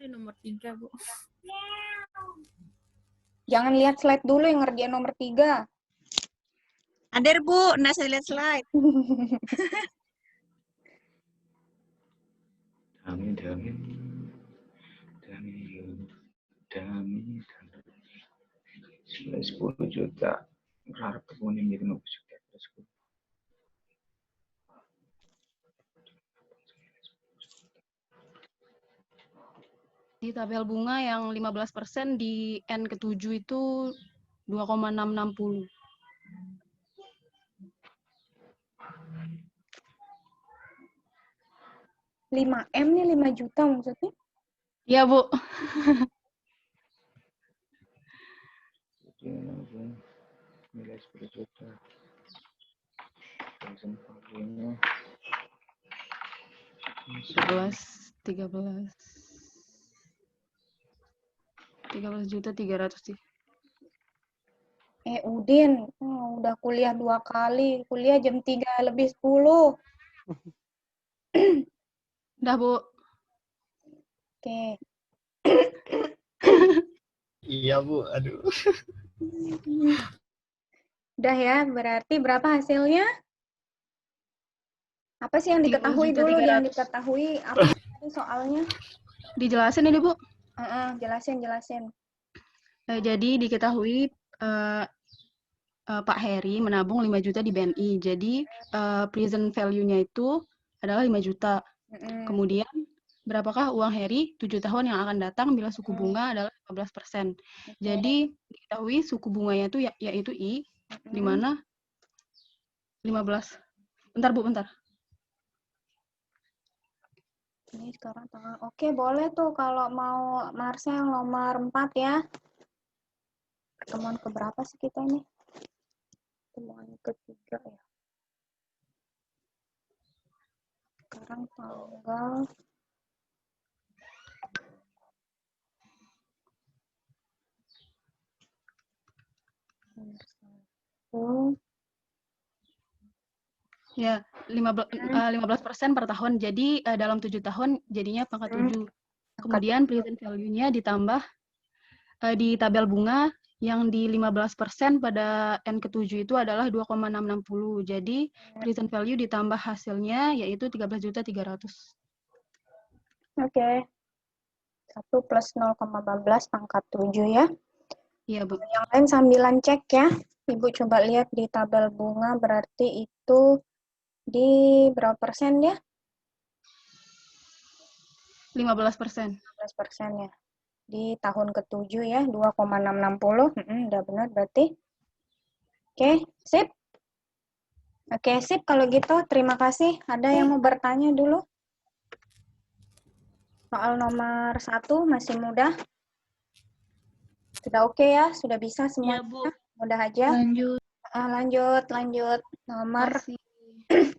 Ini nomor 3, Bu. Jangan lihat slide dulu, yang ngerjain nomor 3. Ada, Bu. Nggak saya lihat slide. Dami. 10 juta. Berharap kebun yang jadi 50 juta. Di tabel bunga yang 15% di N ke-7 itu 2,660. M nih 5 juta maksudnya? Iya, Bu. Nilai 10 juta. Langsung paginya. 13 juta 300 sih. Udin, udah kuliah 2 kali. Kuliah jam 3 lebih 10. Udah, Bu. Oke. Iya, Bu. Aduh. Udah ya, berarti berapa hasilnya? Apa sih yang diketahui dulu? Yang diketahui apa sih soalnya? Dijelasin ini, Bu. Jelasin. Jadi diketahui Pak Heri menabung 5 juta di BNI. Jadi present value-nya itu adalah 5 juta. Kemudian berapakah uang Heri 7 tahun yang akan datang bila suku bunga adalah 15%. Jadi diketahui suku bunganya itu yaitu I, di mana 15. Bentar, Bu, bentar. Ini sekarang tanggal. Oke, boleh tuh kalau mau Marcel nomor 4 ya. Pertemuan keberapa sih kita ini? Pertemuan ketiga ya. Sekarang tanggal Ya, 15% per tahun. Jadi dalam 7 tahun jadinya pangkat 7. Kemudian present value-nya ditambah di tabel bunga yang di 15% pada N ke-7 itu adalah 2,660. Jadi present value ditambah hasilnya yaitu 13.300.000. Oke. 1 plus 0,14 pangkat 7 ya. Iya, Bu. Yang lain sambilan cek ya. Ibu coba lihat di tabel bunga berarti itu di berapa persen ya? 15%. 15% ya. Di tahun ke-7 ya, 2,660. Udah benar berarti. Oke, sip. Oke, sip. Kalau gitu, terima kasih. Ada yang mau bertanya dulu? Soal nomor 1 masih mudah. Sudah oke ya? Sudah bisa semua? Iya, Bu. Mudah aja. Lanjut. Lanjut. Nomor.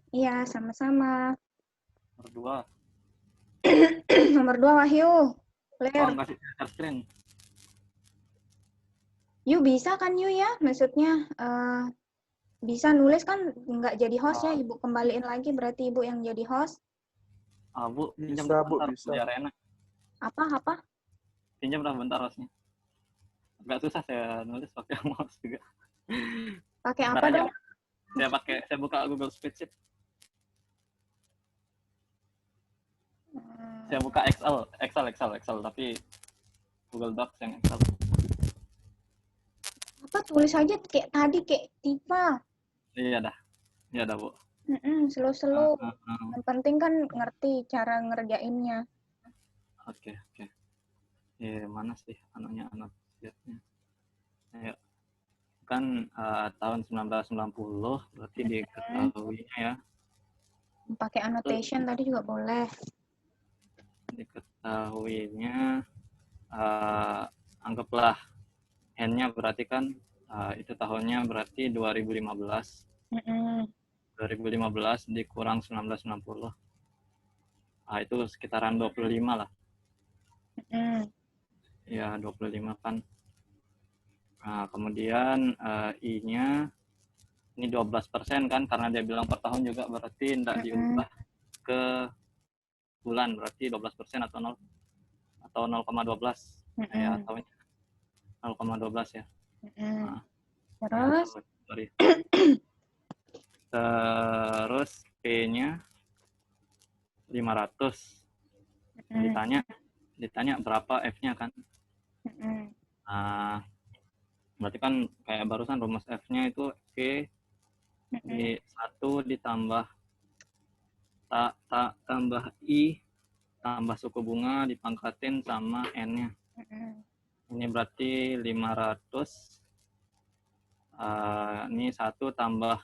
Iya, sama-sama. Nomor 2. Nomor 2, Wahyu. Clear. Oh, kasih share screen. Yu bisa kan Yu ya? Maksudnya bisa nulis kan nggak jadi host ya? Ibu kembaliin lagi berarti ibu yang jadi host. Bu, pinjam Bisa, Bu, bentar bisa. biar enak. Apa? Pinjam bentar hostnya. Agak susah saya nulis pakai mouse juga. Pakai Bentar apa aja. dong? Saya buka Google Spreadsheet. Saya buka Excel, tapi Google Docs yang Excel. Apa tulis aja kayak tadi kayak Tifa. Iya dah Bu. Slow. Yang penting kan ngerti cara ngerjainnya. Oke. Mana sih anotasinya? Ayo. Kan tahun 1990 berarti diketahuinya ya. Pakai annotation tadi juga boleh. Diketahuinya anggaplah N-nya berarti kan itu tahunnya berarti 2015. 2015 dikurang 1990. Itu sekitaran 25 lah. Ya, 25 kan. Nah, kemudian I-nya ini 12% kan, karena dia bilang per tahun juga berarti tidak diubah ke bulan, berarti 12% atau 0,12. Ya, tahunnya 0,12 ya. Nah, terus? Sorry. Terus P-nya 500. Ditanya berapa F-nya kan. Nah, berarti kan kayak barusan rumus F-nya itu P di 1 ditambah tambah I tambah suku bunga dipangkatin sama N-nya. Ini berarti 500. Ini 1 tambah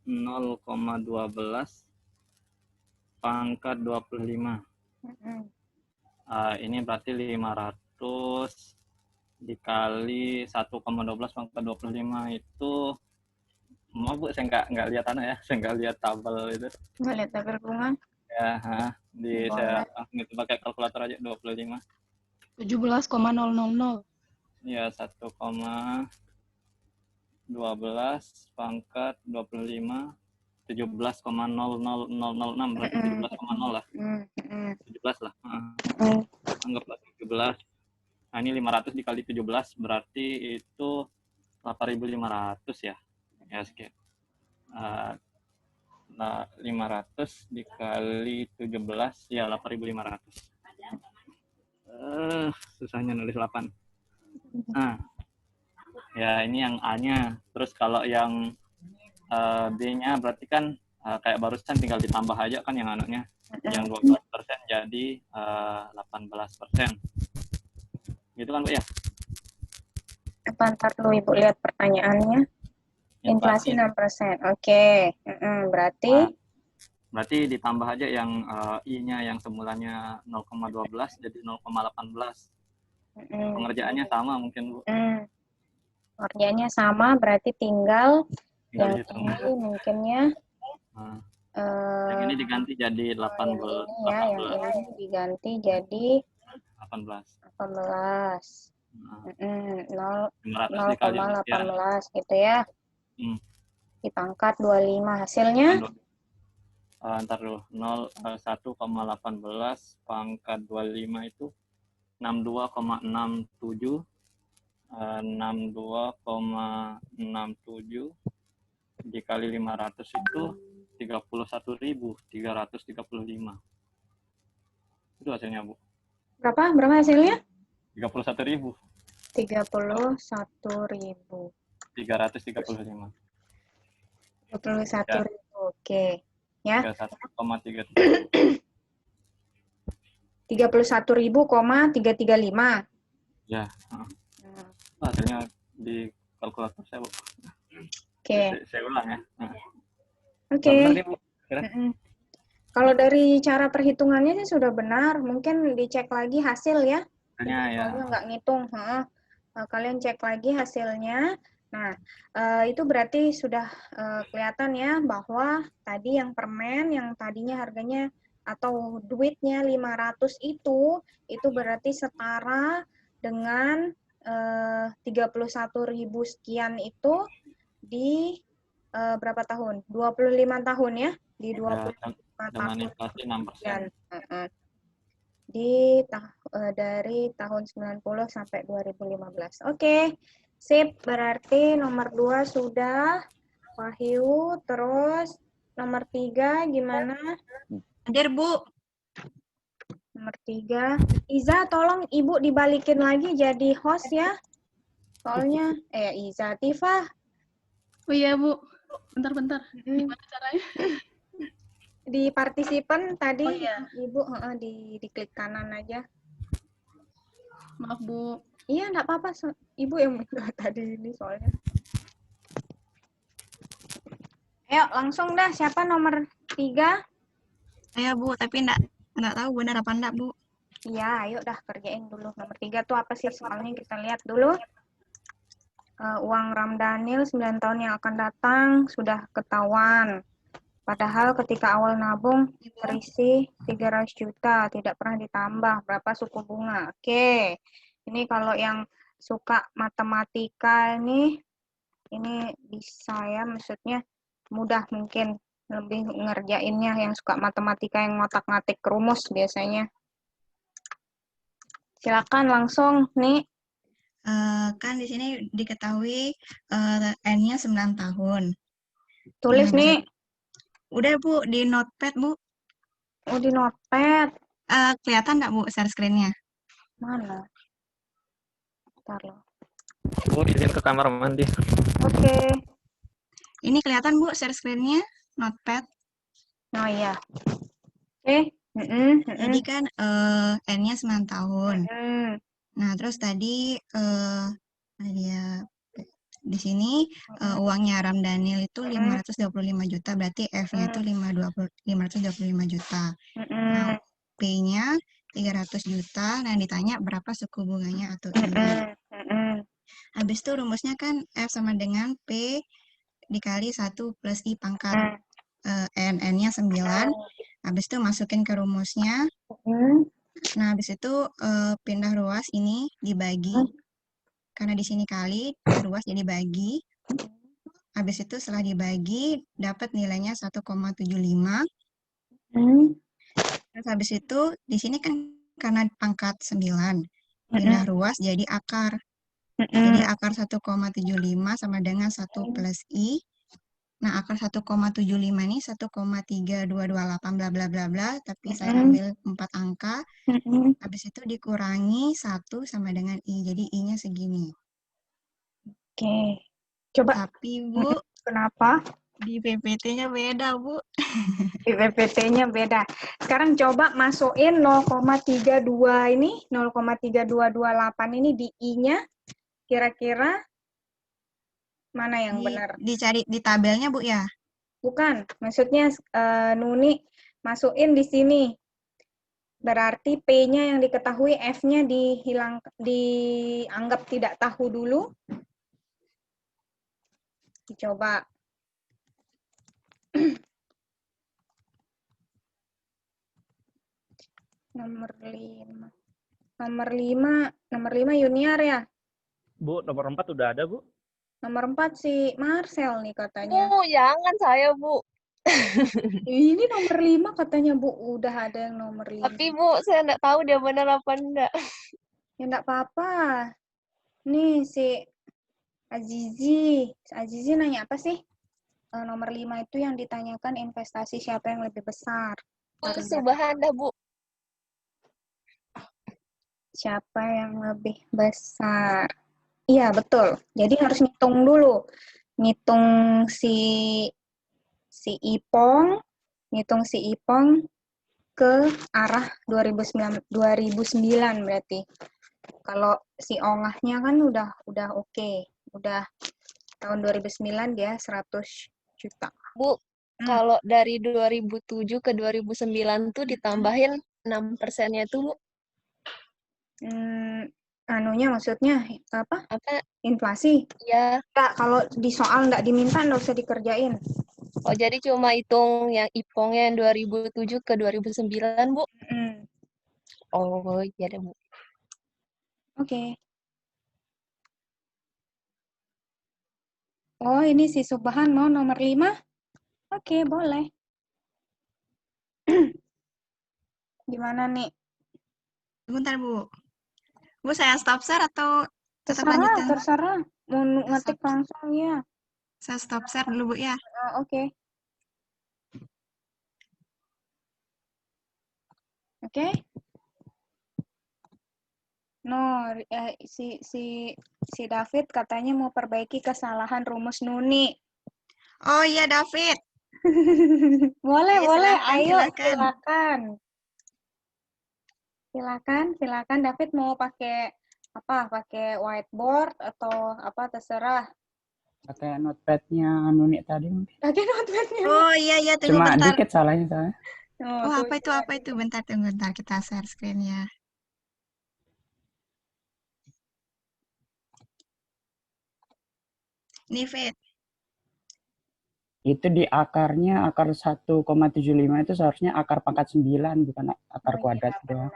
0,12 pangkat 25. Ini berarti 500 dikali 1,12 pangkat 25 itu, mau Bu, saya nggak lihat ya, saya nggak lihat tabel itu. Nggak lihat tabel bunga? Ya, saya langsung itu pakai kalkulator aja 25. 17,000. Ya, 1,12 pangkat 25, 17,00006, berarti 17,0 lah. 17 lah. Anggaplah 17. Nah, ini 500 dikali 17 berarti itu 8.500 ya. Ya, sekian. 500 dikali 17 ya 8.500. Susahnya nulis 8. Nah, ya ini yang A-nya. Terus kalau yang B-nya berarti kan kayak barusan tinggal ditambah aja kan yang anaknya. Yang 12% jadi 18%. Gitu kan, Bu ya? Ntar dulu Ibu lihat pertanyaannya. Inflasi 6%. Oke. Berarti? Berarti ditambah aja yang I-nya yang semulanya 0,12 jadi 0,18. Pengerjaannya sama mungkin, Bu. Pengerjaannya sama, berarti tinggal yang dihitung. ini mungkinnya Yang ini diganti jadi 18. yang ini diganti jadi 18. 0,18 gitu ya. Dipangkat 25 hasilnya. Ntar dulu, 1,18 pangkat 25 itu 62,67. 62,67 dikali 500 itu 31.335. Itu hasilnya, Bu. Berapa hasilnya? 31.000. 31.335. 31.000, oke. Ya. 31,335. 31.335. Ya. Hasilnya di kalkulator saya, Bu. Oke. Saya ulang ya. Oke. Kalau dari cara perhitungannya sih sudah benar. Mungkin dicek lagi hasil ya. Ya. Nggak ngitung. Kalian cek lagi hasilnya. Nah, itu berarti sudah kelihatan ya bahwa tadi yang permen yang tadinya harganya atau duitnya 500 itu berarti setara dengan 31.000 sekian itu di berapa tahun? 25 tahun ya? Di 25 dengan inflasi 6%. Dari tahun 90 sampai 2015. Oke. Sip, berarti nomor 2 sudah. Wahyu, terus nomor 3 gimana? Hadir, Bu. Nomor 3. Iza, tolong Ibu dibalikin lagi jadi host ya. Soalnya, Iza, Tifa. Oh iya, Bu. Bentar. Gimana caranya? Di partisipan tadi, Ibu diklik kanan aja. Maaf, Bu. Iya, nggak apa-apa. Ibu yang minta tadi ini soalnya. Ayo, langsung dah. Siapa nomor 3? Saya, Bu, tapi nggak tahu benar apa enggak, Bu. Iya, ayo dah kerjain dulu. Nomor 3 tuh apa sih? Soalnya kita lihat dulu. Uang Ramdhanil 9 tahun yang akan datang sudah ketahuan. Padahal ketika awal nabung terisi 300 juta, tidak pernah ditambah. Berapa suku bunga? Oke. Ini kalau yang suka matematika ini bisa ya, maksudnya mudah mungkin lebih ngerjainnya yang suka matematika yang ngotak-ngatik rumus biasanya. Silakan langsung nih. Kan di sini diketahui N-nya 9 tahun. Tulis nih. Udah, Bu, di notepad, Bu. Oh, di notepad. Kelihatan nggak, Bu, share screen-nya? Mana? Bentar loh. Bu, izin ke kamar mandi. Oke. Ini kelihatan, Bu, share screen-nya, notepad. Oh iya. Oke. Jadi kan N-nya 9 tahun. Nah, terus tadi di sini uangnya Ramdhanil itu 525 juta, berarti F-nya itu 525 juta. Nah, P-nya 300 juta, nah ditanya berapa suku bunganya atau I. Habis itu rumusnya kan F sama dengan P dikali 1 plus I pangkat N-nya 9. Habis itu masukin ke rumusnya. Nah, habis itu pindah ruas ini dibagi. Karena di sini kali, ruas jadi bagi. Habis itu setelah dibagi, dapat nilainya 1,75. Terus habis itu, di sini kan karena pangkat 9, pindah ruas jadi akar. Jadi akar 1,75 sama dengan 1 plus I. Nah, akar 1,75 ini 1,3228 bla bla bla bla, tapi saya ambil 4 angka. Habis itu dikurangi 1 sama dengan I. Jadi I-nya segini. Oke. Coba. Tapi, Bu, kenapa? Di PPT-nya beda, Bu. Di PPT-nya beda. Sekarang coba masukin 0,32 ini, 0,3228 ini di I-nya. Kira-kira mana yang benar? Dicari di tabelnya, Bu, ya? Bukan, maksudnya Nuni masukin di sini. Berarti P-nya yang diketahui, F-nya dianggap tidak tahu dulu. Dicoba. Nomor 5. Nomor 5 Yuniar ya? Bu, nomor 4 udah ada, Bu? Nomor 4 si Marcel nih katanya. Bu, jangan saya, Bu. Ini nomor 5 katanya, Bu. Udah ada yang nomor 5. Tapi, Bu, saya nggak tahu dia benar apa enggak. Ya enggak apa-apa. Nih si Azizi nanya apa sih? Nomor 5 itu yang ditanyakan investasi siapa yang lebih besar. Bu, Subhan dah, Bu. Siapa yang lebih besar? Iya, betul. Jadi harus ngitung dulu. Ngitung si Ipong ke arah 2009 berarti. Kalau si Ongahnya kan udah oke. Udah tahun 2009 dia 100 juta. Bu, kalau dari 2007 ke 2009 tuh ditambahin 6%-nya tuh, Bu. Anunya maksudnya apa? Apa? Inflasi? Iya. Enggak, kalau di soal enggak diminta enggak usah dikerjain. Oh, jadi cuma hitung yang Ipongnya yang 2007 ke 2009, Bu? Oh, iya deh, Bu. Oke. Oh, ini si Subhan mau nomor 5? Oke, boleh. Gimana nih? Bentar, Bu. Bu, saya stop share atau tetap lanjutin? Terserah. Mau ngetik langsung ya. Saya stop share dulu, Bu, ya. Oke. Oke. No, si David katanya mau perbaiki kesalahan rumus Nuni. Oh iya, David. Boleh. Ayo, silakan. Silakan. David mau pakai apa? Pakai whiteboard atau apa, terserah. Pakai notepad-nya Nuni tadi mungkin. Pakai notepad-nya. Oh iya, tunggu Cuma bentar. dikit salahnya saya. Oh, apa itu? Bentar, tunggu bentar. Kita share screen-nya. Nih, Fit. Itu di akarnya, akar 1,75 itu seharusnya akar pangkat 9, bukan akar kuadrat doang.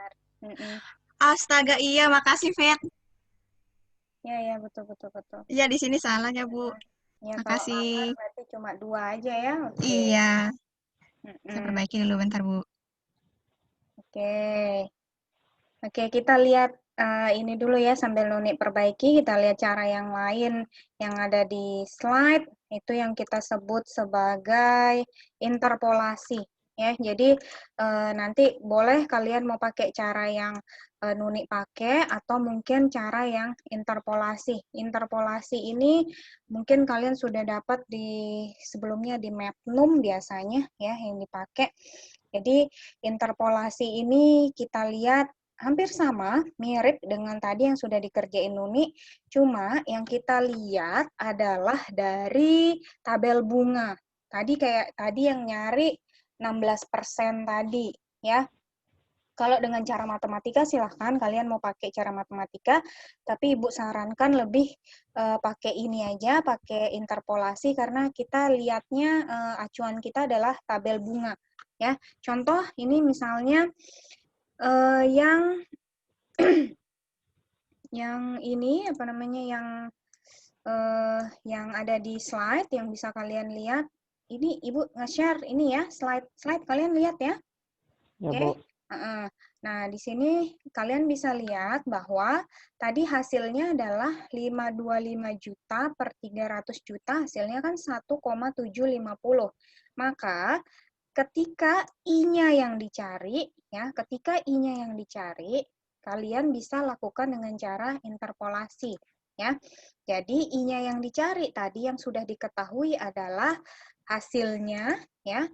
Astaga, iya, makasih, Fit. Iya, betul. Iya, di sini salah ya, Bu. Ya, makasih. Kalau berarti cuma 2 aja ya. Okay. Iya. Saya perbaiki dulu bentar, Bu. Oke, kita lihat ini dulu ya sambil Nuni perbaiki. Kita lihat cara yang lain yang ada di slide. Itu yang kita sebut sebagai interpolasi. Ya, jadi nanti boleh kalian mau pakai cara yang Nuni pakai atau mungkin cara yang interpolasi. Interpolasi ini mungkin kalian sudah dapat sebelumnya di Magnum biasanya ya yang dipakai. Jadi interpolasi ini kita lihat hampir sama, mirip dengan tadi yang sudah dikerjain Nuni, cuma yang kita lihat adalah dari tabel bunga. Tadi yang nyari 16% tadi, ya. Kalau dengan cara matematika silahkan kalian mau pakai cara matematika, tapi Ibu sarankan lebih pakai ini aja, pakai interpolasi karena kita lihatnya acuan kita adalah tabel bunga, ya. Contoh ini misalnya yang ini apa namanya yang ada di slide yang bisa kalian lihat. Ini Ibu nge-share ini ya, slide kalian lihat ya. Ya, Bu. Nah, di sini kalian bisa lihat bahwa tadi hasilnya adalah 525 juta per 300 juta, hasilnya kan 1,750. Maka ketika I-nya yang dicari, kalian bisa lakukan dengan cara interpolasi, ya. Jadi I-nya yang dicari tadi yang sudah diketahui adalah hasilnya, ya.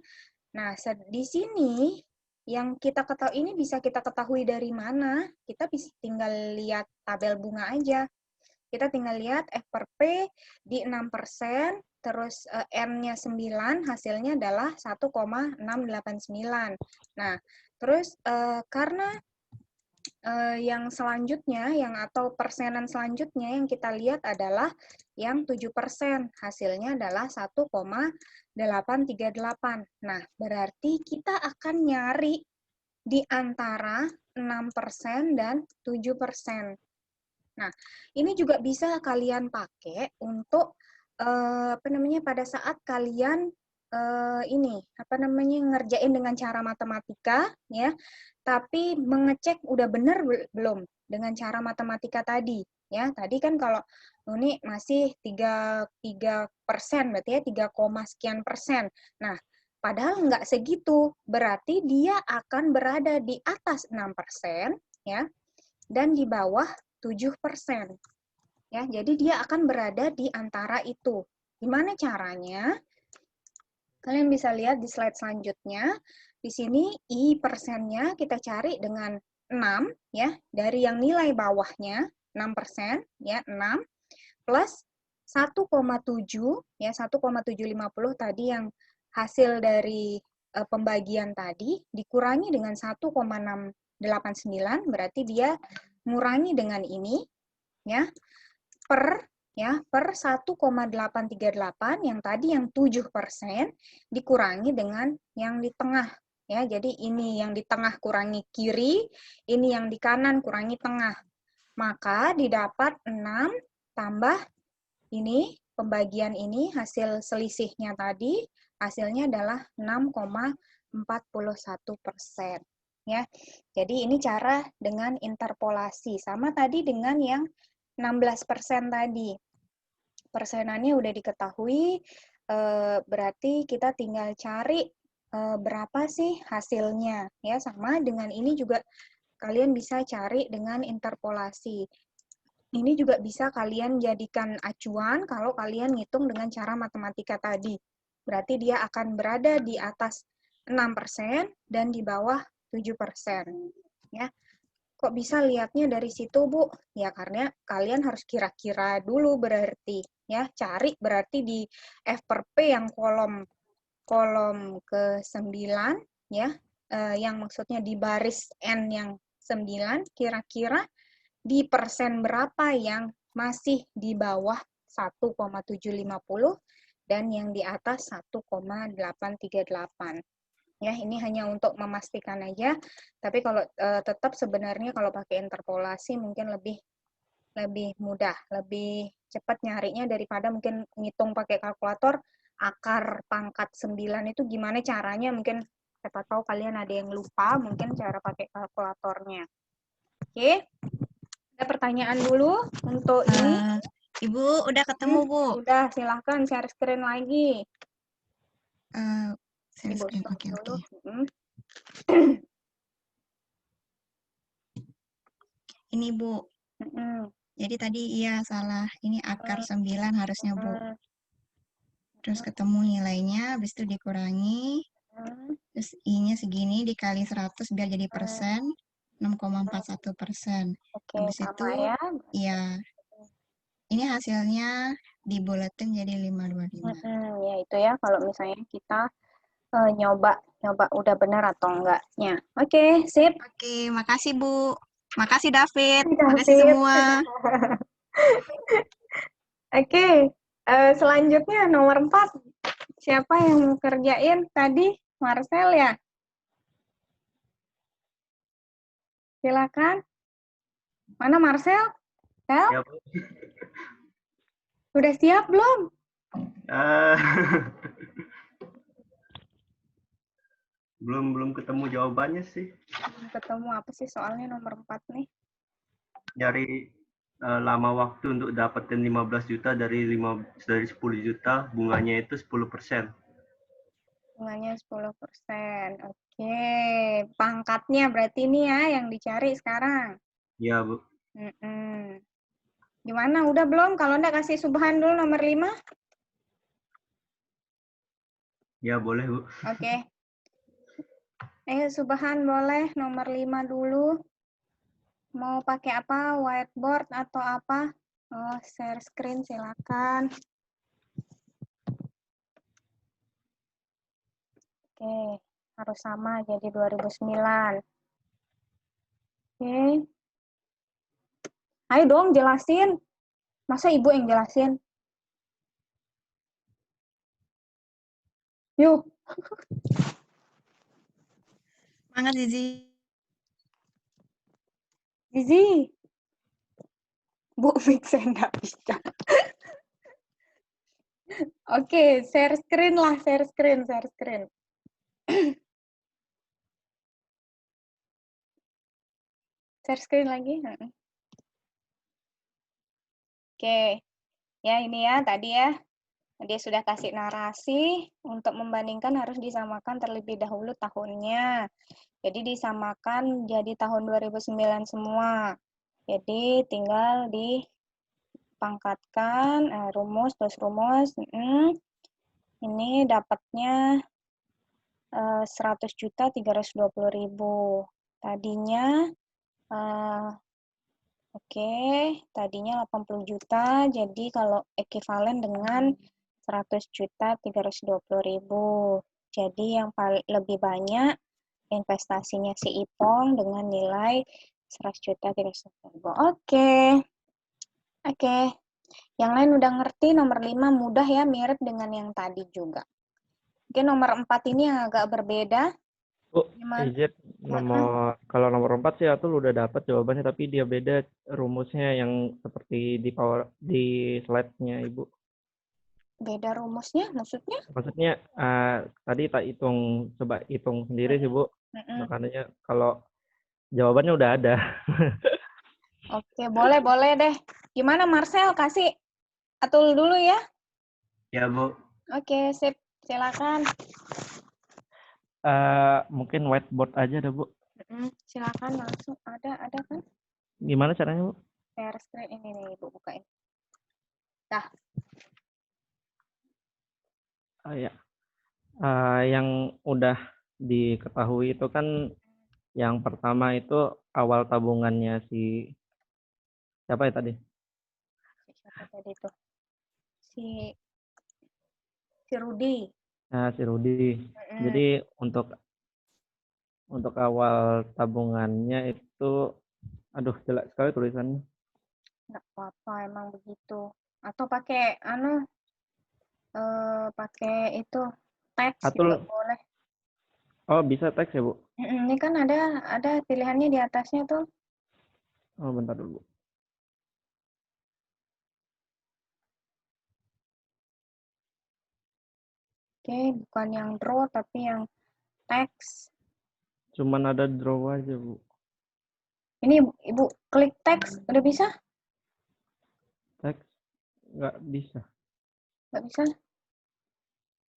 Nah, di sini yang kita ketahui ini bisa kita ketahui dari mana? Kita bisa tinggal lihat tabel bunga aja. Kita tinggal lihat F per P di 6%, terus N-nya 9, hasilnya adalah 1,689. Nah, terus karena yang selanjutnya, atau persenan selanjutnya yang kita lihat adalah yang 7%, hasilnya adalah 1,838. Nah, berarti kita akan nyari di antara 6% dan 7%. Nah, ini juga bisa kalian pakai untuk pada saat kalian ngerjain dengan cara matematika, ya, tapi mengecek udah benar belum dengan cara matematika tadi, ya. Tadi kan kalau ini masih 3%, berarti ya 3, sekian persen. Nah, padahal nggak segitu, berarti dia akan berada di atas 6%, ya, dan di bawah 7%. Ya, jadi dia akan berada di antara itu. Gimana caranya? Kalian bisa lihat di slide selanjutnya. Di sini I persennya kita cari dengan 6, ya, dari yang nilai bawahnya 6%, ya, 6 plus 1,7, ya, 1,750 tadi yang hasil dari pembagian tadi dikurangi dengan 1,689, berarti dia ngurangi dengan ini, ya, per 1,838 yang tadi yang 7% dikurangi dengan yang di tengah, ya. Jadi ini yang di tengah kurangi kiri, ini yang di kanan kurangi tengah. Maka didapat 6 tambah ini pembagian ini, hasil selisihnya tadi hasilnya adalah 6,41%, ya. Jadi ini cara dengan interpolasi, sama tadi dengan yang 16% tadi. Persenannya udah diketahui, berarti kita tinggal cari berapa sih hasilnya, ya. Sama dengan ini juga kalian bisa cari dengan interpolasi. Ini juga bisa kalian jadikan acuan kalau kalian ngitung dengan cara matematika tadi. Berarti dia akan berada di atas 6% dan di bawah 7%, ya. Kok bisa lihatnya dari situ, Bu? Ya, karena kalian harus kira-kira dulu berarti, ya. Cari berarti di F per P yang kolom ke-9, ya. Yang maksudnya di baris N yang 9, kira-kira di persen berapa yang masih di bawah 1,750 dan yang di atas 1,838. Ya, ini hanya untuk memastikan aja. Tapi kalau tetap sebenarnya kalau pakai interpolasi mungkin lebih mudah, lebih cepat nyarinya daripada mungkin ngitung pakai kalkulator akar pangkat 9 itu gimana caranya, mungkin siapa tahu kalian ada yang lupa mungkin cara pakai kalkulatornya. Oke. Ada pertanyaan dulu untuk ini? Ibu, udah ketemu, Bu? Udah, silahkan share screen lagi. Share screen, oke. Ini, Bu. Jadi tadi iya salah. Ini akar 9 harusnya, Bu. Terus ketemu nilainya, habis itu dikurangi. Terus I-nya segini dikali 100 biar jadi persen. 6,41%. Habis itu, ya, ini hasilnya dibuletin jadi 525. Ya itu ya, kalau misalnya kita nyoba udah benar atau enggaknya. Oke, sip. Oke, makasih Bu. Makasih David. Makasih semua. Oke, selanjutnya nomor 4. Siapa yang mau kerjain tadi? Marcel ya? Silakan. Mana Marcel? Sel? Udah siap belum? Belum ketemu jawabannya sih. Ketemu apa sih soalnya nomor 4 nih? Nyari lama waktu untuk dapetin 15 juta dari 10 juta, bunganya itu 10%. Bunganya 10%. Oke, pangkatnya berarti ini ya yang dicari sekarang. Iya, Bu. Gimana, udah belum? Kalau enggak kasih Subhan dulu nomor 5. Ya, boleh, Bu. Oke. Subhan boleh nomor 5 dulu. Mau pakai apa? Whiteboard atau apa? Oh, share screen silakan. Oke, harus sama jadi 2009. Oke. Ayo dong jelasin. Masa ibu yang jelasin? Yuk. Semangat Zizi. Zizi. Bu, mix enggak bisa. Oke, share screen lah, share screen. Share screen lagi. Oke, ya ini ya tadi ya. Dia sudah kasih narasi, untuk membandingkan harus disamakan terlebih dahulu tahunnya. Jadi disamakan jadi tahun 2009 semua. Jadi tinggal dipangkatkan, rumus plus rumus. Ini dapatnya 100.320.000. Tadinya tadinya 80 juta, jadi kalau ekivalen dengan 100.320.000. Jadi yang lebih banyak investasinya si Ipong dengan nilai 100.320.000. Oke. Yang lain udah ngerti, nomor 5 mudah ya, mirip dengan yang tadi juga. Oke, nomor 4 ini yang agak berbeda. Bu, izin kalau nomor 4 sih Atul udah dapat jawabannya, tapi dia beda rumusnya yang seperti di slide-nya Ibu. Beda rumusnya maksudnya? Maksudnya tadi tak coba hitung sendiri sih Bu. Makanya kalau jawabannya udah ada. Oke, boleh deh. Gimana Marcel, kasih Atul dulu ya? Ya Bu. Oke, sip. Silakan. Mungkin whiteboard aja dah Bu. Silakan langsung. Ada kan? Gimana caranya Bu? Share screen ini nih Ibu bukain. Dah. Ya. Yang udah diketahui itu kan yang pertama itu awal tabungannya siapa ya tadi? Siapa tadi tuh? Si Rudi. Nah, si Rudi. Jadi untuk awal tabungannya itu, aduh jelek sekali tulisannya. Nggak apa-apa, emang begitu. Atau pakai pakai itu teks juga boleh. Oh, bisa teks ya, Bu? Ini kan ada pilihannya di atasnya tuh. Oh, bentar dulu. Oke, bukan yang draw tapi yang teks. Cuman ada draw aja, Bu. Ini Ibu klik teks, udah bisa? Teks nggak bisa. Nggak bisa?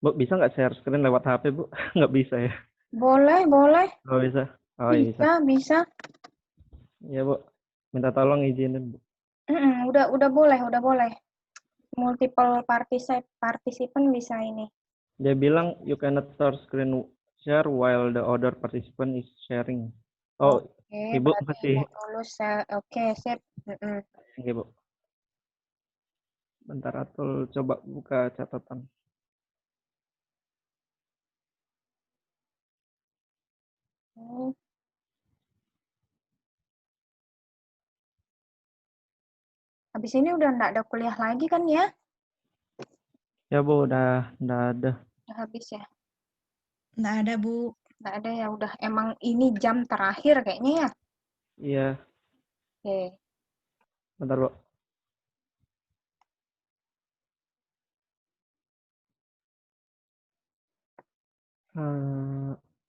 Bu, bisa nggak share screen lewat HP, Bu? Nggak bisa ya? Boleh. Oh, bisa. Oh, iya, Bisa. Iya, Bu. Minta tolong izinin, Bu. Udah boleh. Multiple participant bisa ini. Dia bilang you cannot start screen share while the other participant is sharing. Oh, Ibu masih. Oke, sip. Oke, Bu. Bentar, Atul coba buka catatan. Habis ini udah nggak ada kuliah lagi kan ya? Ya, Bu, udah ada. Udah habis ya? Nggak ada, Bu. Nggak ada ya, udah. Emang ini jam terakhir kayaknya ya? Iya. Oke. Bentar, Bu.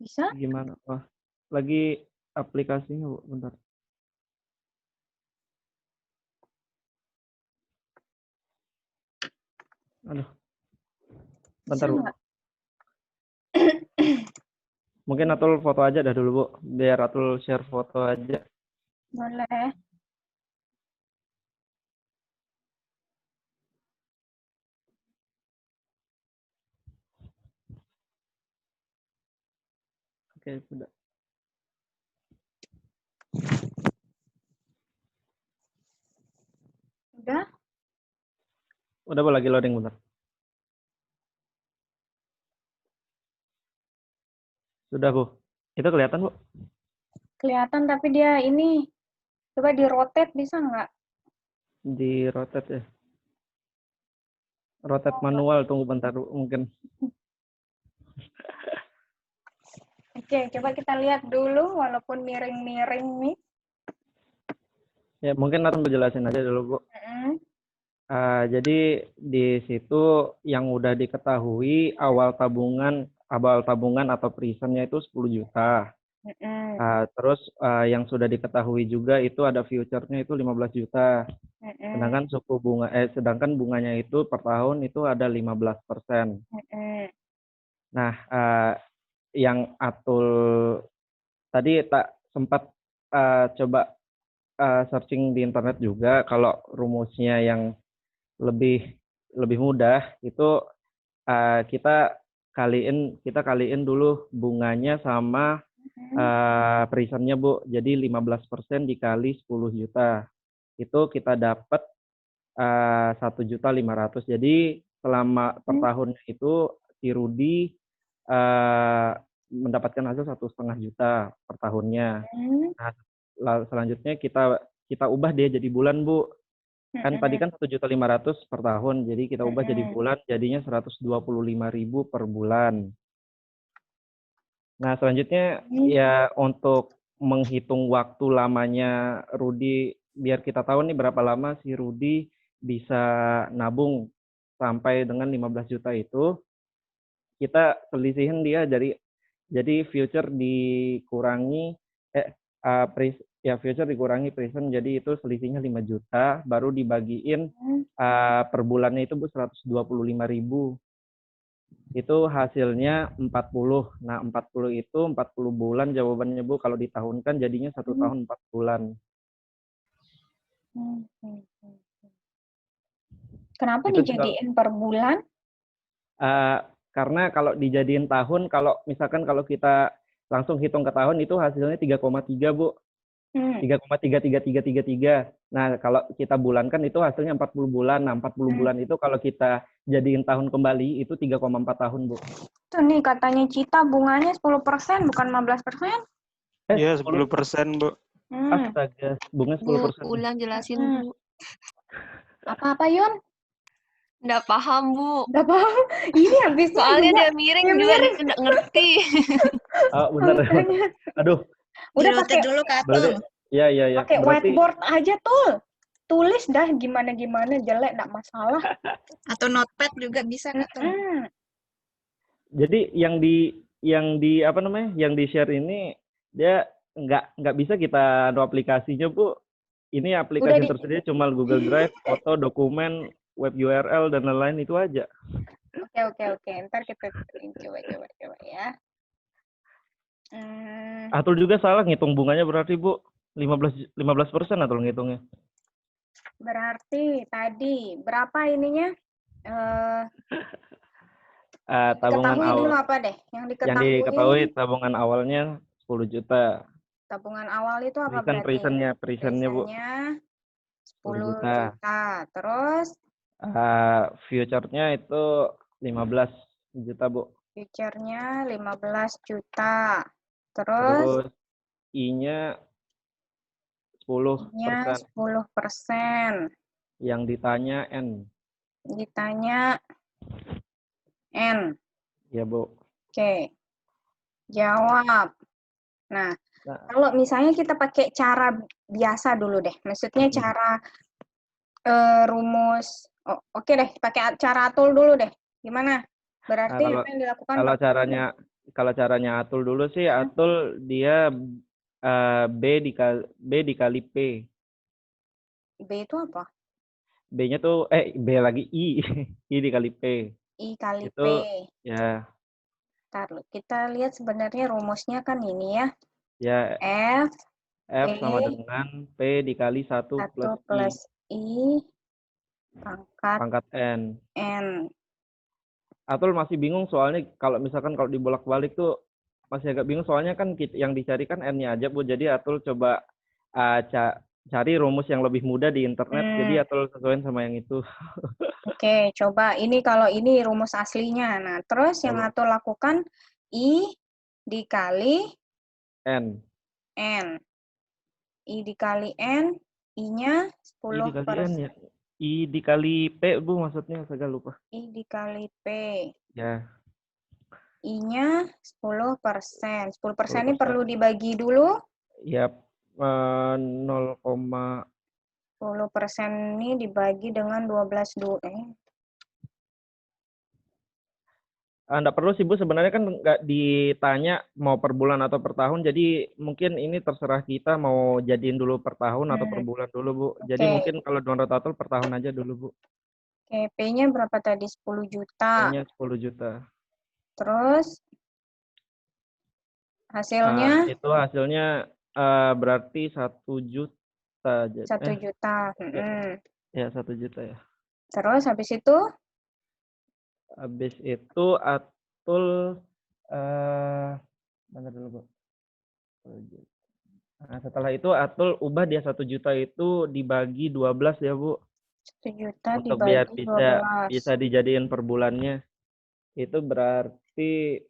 Bisa? Gimana? Wah, lagi aplikasinya, Bu. Bentar. Aduh. Bentar, Bu. Mungkin Atul foto aja dah dulu, Bu. Biar Atul share foto aja. Boleh. Oke, sudah. Udah? Udah, Bu, lagi loading, bentar. Sudah, Bu. Itu kelihatan, Bu? Kelihatan, tapi dia ini, coba di-rotate bisa nggak? Di rotate ya. Rotate manual, tunggu bentar mungkin. Oke, coba kita lihat dulu, walaupun miring-miring nih. Ya, mungkin Nathan jelasin aja dulu, Bu. Jadi di situ yang udah diketahui awal tabungan atau presentnya itu 10 juta. Terus yang sudah diketahui juga itu ada future-nya itu 15 juta. Sedangkan bunganya itu per tahun itu ada 15%. Nah, yang Atul tadi tak sempat coba searching di internet juga, kalau rumusnya yang lebih mudah itu kita kaliin dulu bunganya sama presentnya, Bu. Jadi 15% dikali 10 juta. Itu kita dapat 1.500.000. Jadi selama per tahunnya itu si Rudi mendapatkan hasil 1,5 juta per tahunnya. Nah, selanjutnya kita ubah dia jadi bulan, Bu. Kan tadi kan 1.500.000 per tahun, jadi kita ubah jadi bulan, jadinya 125.000 per bulan. Nah, selanjutnya ya untuk menghitung waktu lamanya Rudi, biar kita tahu nih berapa lama si Rudi bisa nabung sampai dengan 15 juta itu, kita selisihin dia jadi future dikurangi future dikurangi present, jadi itu selisihnya 5 juta, baru dibagiin per bulannya itu, Bu, 125.000. Itu hasilnya 40. Nah, 40 itu 40 bulan jawabannya, Bu. Kalau ditahunkan jadinya 1 tahun 4 bulan. Kenapa dijadiin per bulan? Karena kalau dijadiin tahun, kalau kita langsung hitung ke tahun itu hasilnya 3,3, Bu. 3,33333. Nah, kalau kita bulankan itu hasilnya 40 bulan. Nah, 40 bulan itu kalau kita jadiin tahun kembali itu 3,4 tahun, Bu. Tuh nih katanya Cita bunganya 10%, bukan 15%. Iya, 10%, Bu. Astaga, bunga 10%. Bu, ulang jelasin, Bu. Apa, Yun? Nggak paham, Bu. Nggak paham? Ini habis soalnya dia miring juga nggak ngerti. Oh, benar. Aduh. Udah pakai dulu ke Atul. Iya. Pakai whiteboard aja tuh. Tulis dah gimana jelek enggak masalah. Atau notepad juga bisa kan? Jadi yang di share ini dia nggak bisa kita download aplikasinya, Bu. Ini aplikasi tersedia cuma Google Drive, foto, dokumen, web URL dan lain-lain itu aja. Oke. Ntar kita coba ya. Atul juga salah ngitung bunganya berarti, Bu. 15% Atul ngitungnya. Berarti tadi berapa ininya? Tabungan diketahui awal dulu apa deh? Yang diketahui tabungan awalnya 10 juta. Tabungan awal itu apa berarti? Presentnya, Bu. 10 juta. Terus? Future-nya itu 15 juta, Bu. Future-nya 15 juta. Terus I-nya 10%. I-nya 10%. Yang ditanya N. Ditanya N. Ya, Bu. Oke. Jawab. Nah, kalau misalnya kita pakai cara biasa dulu deh. Maksudnya cara rumus. Oke deh, pakai cara Atul dulu deh. Gimana? Berarti apa yang dilakukan? Kalau caranya Atul dulu sih, Atul dia B dikali P. B itu apa? B-nya tuh B lagi I. I dikali P. I kali itu, P. Ya. Ntar, kita lihat sebenarnya rumusnya kan ini ya. Ya. F sama dengan P dikali 1 plus I pangkat N. N. Atul masih bingung soalnya kalau dibolak-balik tuh masih agak bingung soalnya kan yang dicari kan N-nya aja, Bu. Jadi Atul coba cari rumus yang lebih mudah di internet. Jadi Atul sesuaiin sama yang itu. Oke, coba ini kalau ini rumus aslinya. Nah, terus yang Atul lakukan I dikali N. N. I dikali N, I-nya I dikali N ya. I dikali P, Bu, maksudnya. Saya lupa. I dikali P. Ya. I-nya 10%. 10% ini perlu dibagi dulu. Ya, 0, 10% ini dibagi dengan 12 Nggak perlu sih, Bu. Sebenarnya kan nggak ditanya mau per bulan atau per tahun. Jadi mungkin ini terserah kita mau jadiin dulu per tahun atau per bulan dulu, Bu. Jadi mungkin kalau download total per tahun aja dulu, Bu. Oke, P-nya berapa tadi? 10 juta. P-nya 10 juta. Terus hasilnya? Itu hasilnya berarti 1 juta. 1 juta. Ya, 1 juta ya. Terus habis itu? Habis itu Atul bentar dulu, Bu. Nah, setelah itu Atul ubah dia 1 juta itu dibagi 12 ya, Bu. 1 juta Untuk biar dibagi bisa 12. dijadiin per bulannya. Itu berarti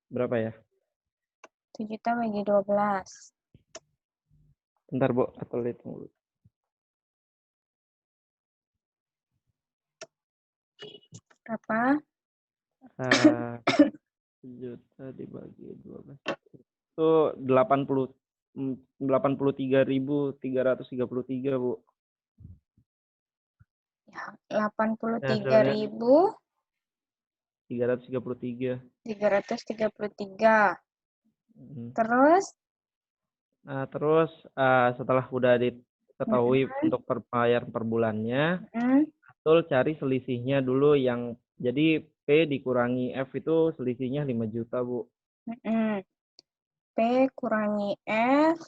berapa ya? 1 juta bagi 12. Bentar, Bu, Atul hitung dulu. Berapa? 1 juta dibagi 12 itu 83.333, Bu. Ya, 83.333. Terus? Nah, terus setelah udah diketahui untuk pembayaran per bulannya, Atul cari selisihnya dulu yang jadi P dikurangi F itu selisihnya 5 juta, Bu. P kurangi F,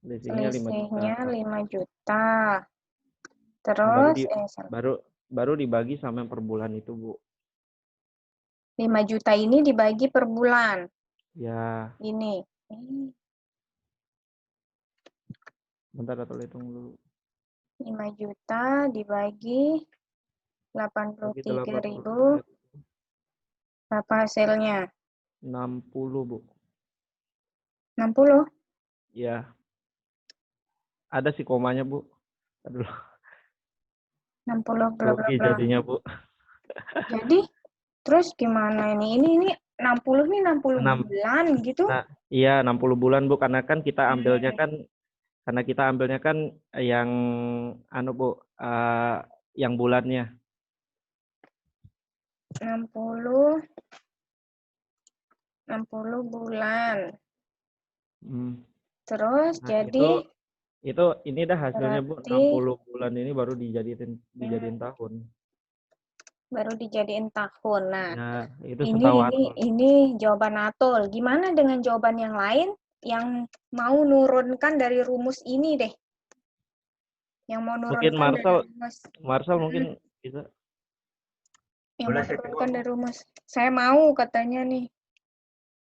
selisihnya 5 juta. Terus baru dibagi sama yang per bulan itu, Bu. 5 juta ini dibagi per bulan. Ya. Ini. Bentar, Atul hitung dulu. 5 juta dibagi 83.000. Berapa hasilnya? 60, Bu. 60? Ya. Ada sih komanya, Bu. Aduh. 60 Oke, jadinya, Bu. Jadi, terus gimana ini? Ini 60 nih 60 bulan gitu? Nah, iya 60 bulan, Bu, karena kan kita ambilnya kan yang Bu, yang bulannya. 60 bulan. Terus Nah, jadi ini dah hasilnya, Bu. 60 bulan ini baru dijadiin tahun. Baru dijadiin tahun. Nah, itu ini jawaban Atul. Gimana dengan jawaban yang lain yang mau nurunkan dari rumus ini deh? Yang mau nurunkan mungkin dari rumus. Marcel mungkin bisa. Yang mau nurunkan dari rumus. Saya mau katanya nih.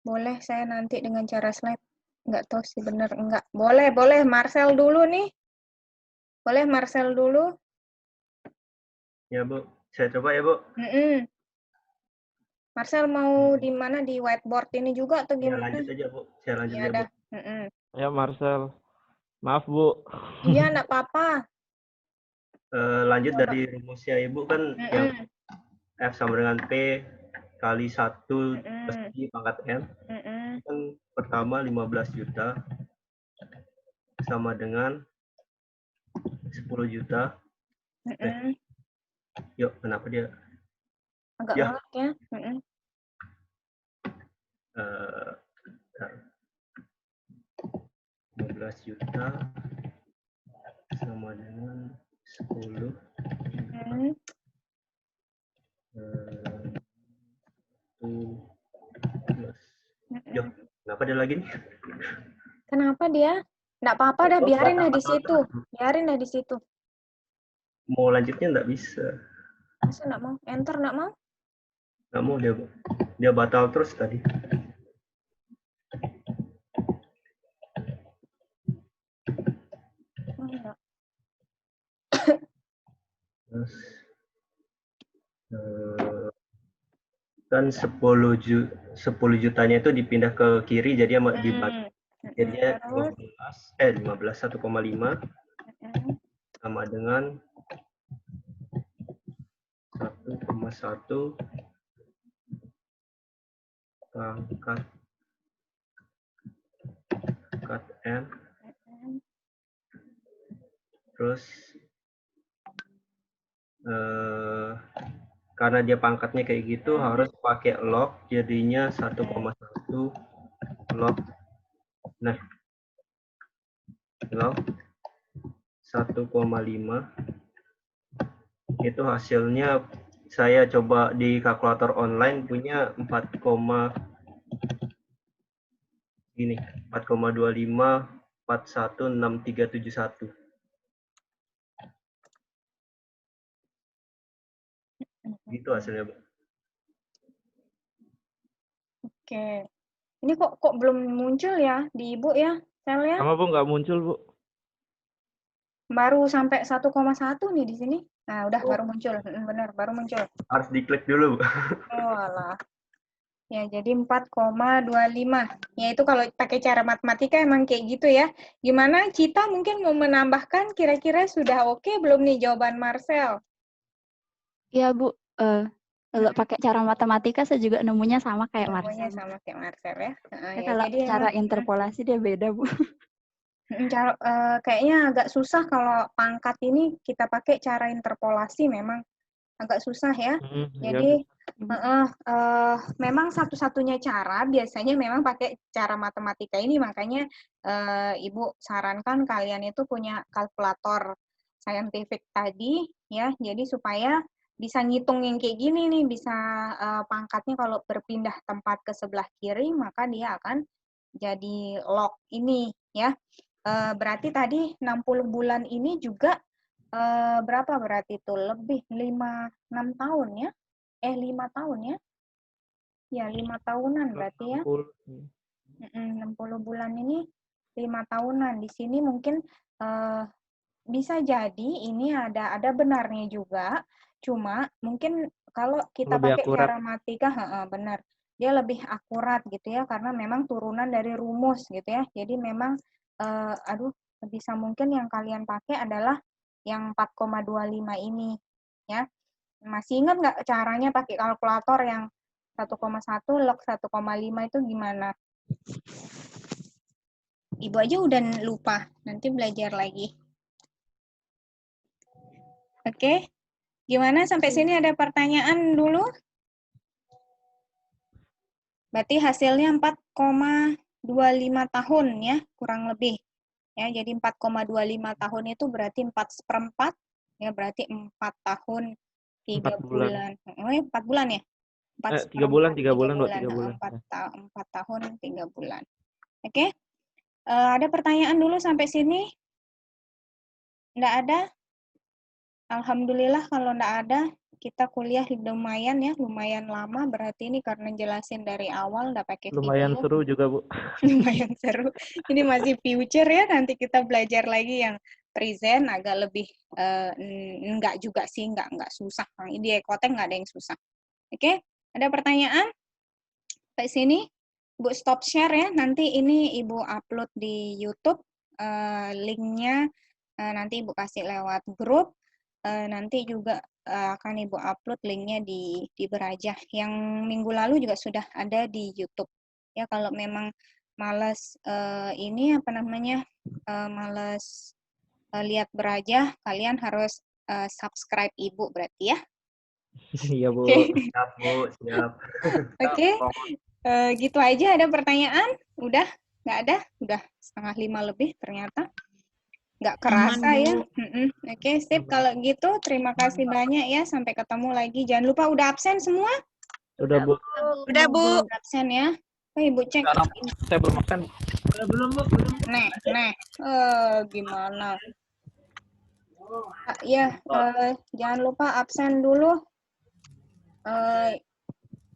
Boleh saya nanti dengan cara slide. Nggak tahu sih bener enggak. Boleh Marcel dulu nih. Boleh Marcel dulu. Ya, Bu. Saya coba ya, Bu. Marcel mau di mana, di whiteboard ini juga atau gimana? Ya, lanjut aja, Bu. Saya lanjut ya, Bu. Ya, Marcel. Maaf, Bu. Iya, enggak apa-apa. Lanjut dari rumusnya Ibu kan yang F sama dengan P kali 1 plus I pangkat N. Kan pertama 15 juta sama dengan 10 juta. Yuk, kenapa dia? Agak ngelak ya. 15 juta sama dengan 10. Yuk, kenapa dia lagi nih? Kenapa dia? Nggak apa-apa dah, biarin dah di situ. Biarin dah di situ. Mau lanjutnya nggak bisa. Masa nggak mau? Enter nggak mau? Nggak mau dia, Bu. Dia batal terus tadi. Terus kan 10 jutanya itu dipindah ke kiri, jadi dibagi. Jadinya 15 1,5 sama dengan 1,1 pangkat N. Terus karena dia pangkatnya kayak gitu harus pakai log, jadinya 1,1 log. Nah, log 1,5 itu hasilnya saya coba di kalkulator online punya 4,25416371. Gitu hasilnya, Bu. Oke. Ini kok belum muncul ya di Ibu ya, selnya? Sama Bu, nggak muncul, Bu. Baru sampai 1,1 nih di sini. Nah, udah baru muncul. Benar, baru muncul. Harus diklik dulu, Bu. Oh, alah. Ya, jadi 4,25. Ya, itu kalau pakai cara matematika emang kayak gitu ya. Gimana, Cita mungkin mau menambahkan kira-kira sudah oke belum nih jawaban Marcel? Iya, Bu. Kalau pakai cara matematika saya juga nemunya sama kayak Nemunya Marcel. sama kayak Marcel ya. Ya, Kalau jadi cara emang, interpolasi dia beda, Bu. kayaknya agak susah kalau pangkat ini kita pakai cara interpolasi, memang agak susah ya. Jadi memang satu-satunya cara biasanya memang pakai cara matematika ini, makanya Ibu sarankan kalian itu punya kalkulator saintifik tadi ya, jadi supaya bisa ngitung yang kayak gini nih, bisa pangkatnya kalau berpindah tempat ke sebelah kiri maka dia akan jadi log ini ya. Berarti tadi 60 bulan ini juga berapa berarti itu? Lebih 6 tahun ya? 5 tahun ya? Ya, 5 tahunan berarti ya. 60 bulan ini 5 tahunan. Di sini mungkin bisa jadi ini ada benarnya juga. Cuma mungkin kalau kita Lebih pakai akurat. cara matematika, benar. Dia lebih akurat gitu ya, karena memang turunan dari rumus gitu ya. Jadi memang, bisa mungkin yang kalian pakai adalah yang 4,25 ini ya. Masih ingat nggak caranya pakai kalkulator yang 1,1 log 1,5 itu gimana? Ibu aja udah lupa, nanti belajar lagi. Oke, gimana sampai sini ada pertanyaan dulu? Berarti hasilnya 4,25 tahun ya, kurang lebih. Ya, jadi 4,25 tahun itu berarti 4/4, ya berarti 4 tahun 3 bulan. Oh, 4 bulan ya? 3 bulan, 3 bulan, 3 bulan. 4 tahun 3 bulan. Oke. Ada pertanyaan dulu sampai sini? Nggak ada? Alhamdulillah kalau nggak ada, kita kuliah lumayan ya, lumayan lama, berarti ini karena jelasin dari awal, nggak pakai video. Lumayan seru juga, Bu. Lumayan seru. Ini masih future ya, nanti kita belajar lagi yang present, agak lebih, enggak juga sih, enggak susah. Di Ekotek nggak ada yang susah. Oke, ada pertanyaan? Sampai sini, Bu stop share ya, nanti ini Ibu upload di YouTube, linknya nanti Ibu kasih lewat grup, nanti juga akan Ibu upload linknya di Berajah. Yang minggu lalu juga sudah ada di YouTube. Ya, kalau memang males males lihat Berajah, kalian harus subscribe Ibu berarti ya. Iya, Bu. Siap, Bu. Siap. Oke. Gitu aja, ada pertanyaan? Udah? Nggak ada? Udah 4:30 lebih ternyata. Nggak kerasa ya. Oke, sip. Kalau gitu, terima kasih banyak ya. Sampai ketemu lagi. Jangan lupa udah absen semua? Udah, Bu. Udah, Bu. Absen ya. Oh, Ibu cek. Saya belum makan. Belum, Bu. Nih. Gimana? Ya, jangan lupa absen dulu.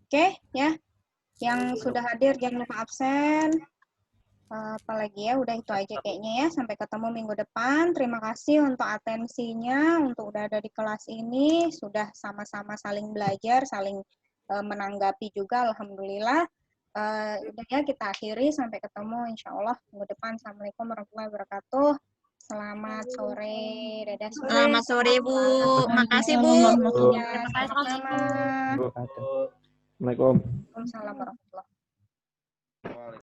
Oke, ya. Yang sudah hadir jangan lupa absen. Apalagi ya, udah itu aja kayaknya ya. Sampai ketemu minggu depan. Terima kasih untuk atensinya, untuk udah ada di kelas ini, sudah sama-sama saling belajar, saling menanggapi juga. Alhamdulillah. Udah ya, kita akhiri. Sampai ketemu insya Allah minggu depan. Assalamualaikum warahmatullahi wabarakatuh. Selamat sore. Dadah semua. Selamat sore, Bu. Makasih, Bu. Ya, sama-sama. Assalamualaikum. Waalaikumsalam warahmatullahi wabarakatuh.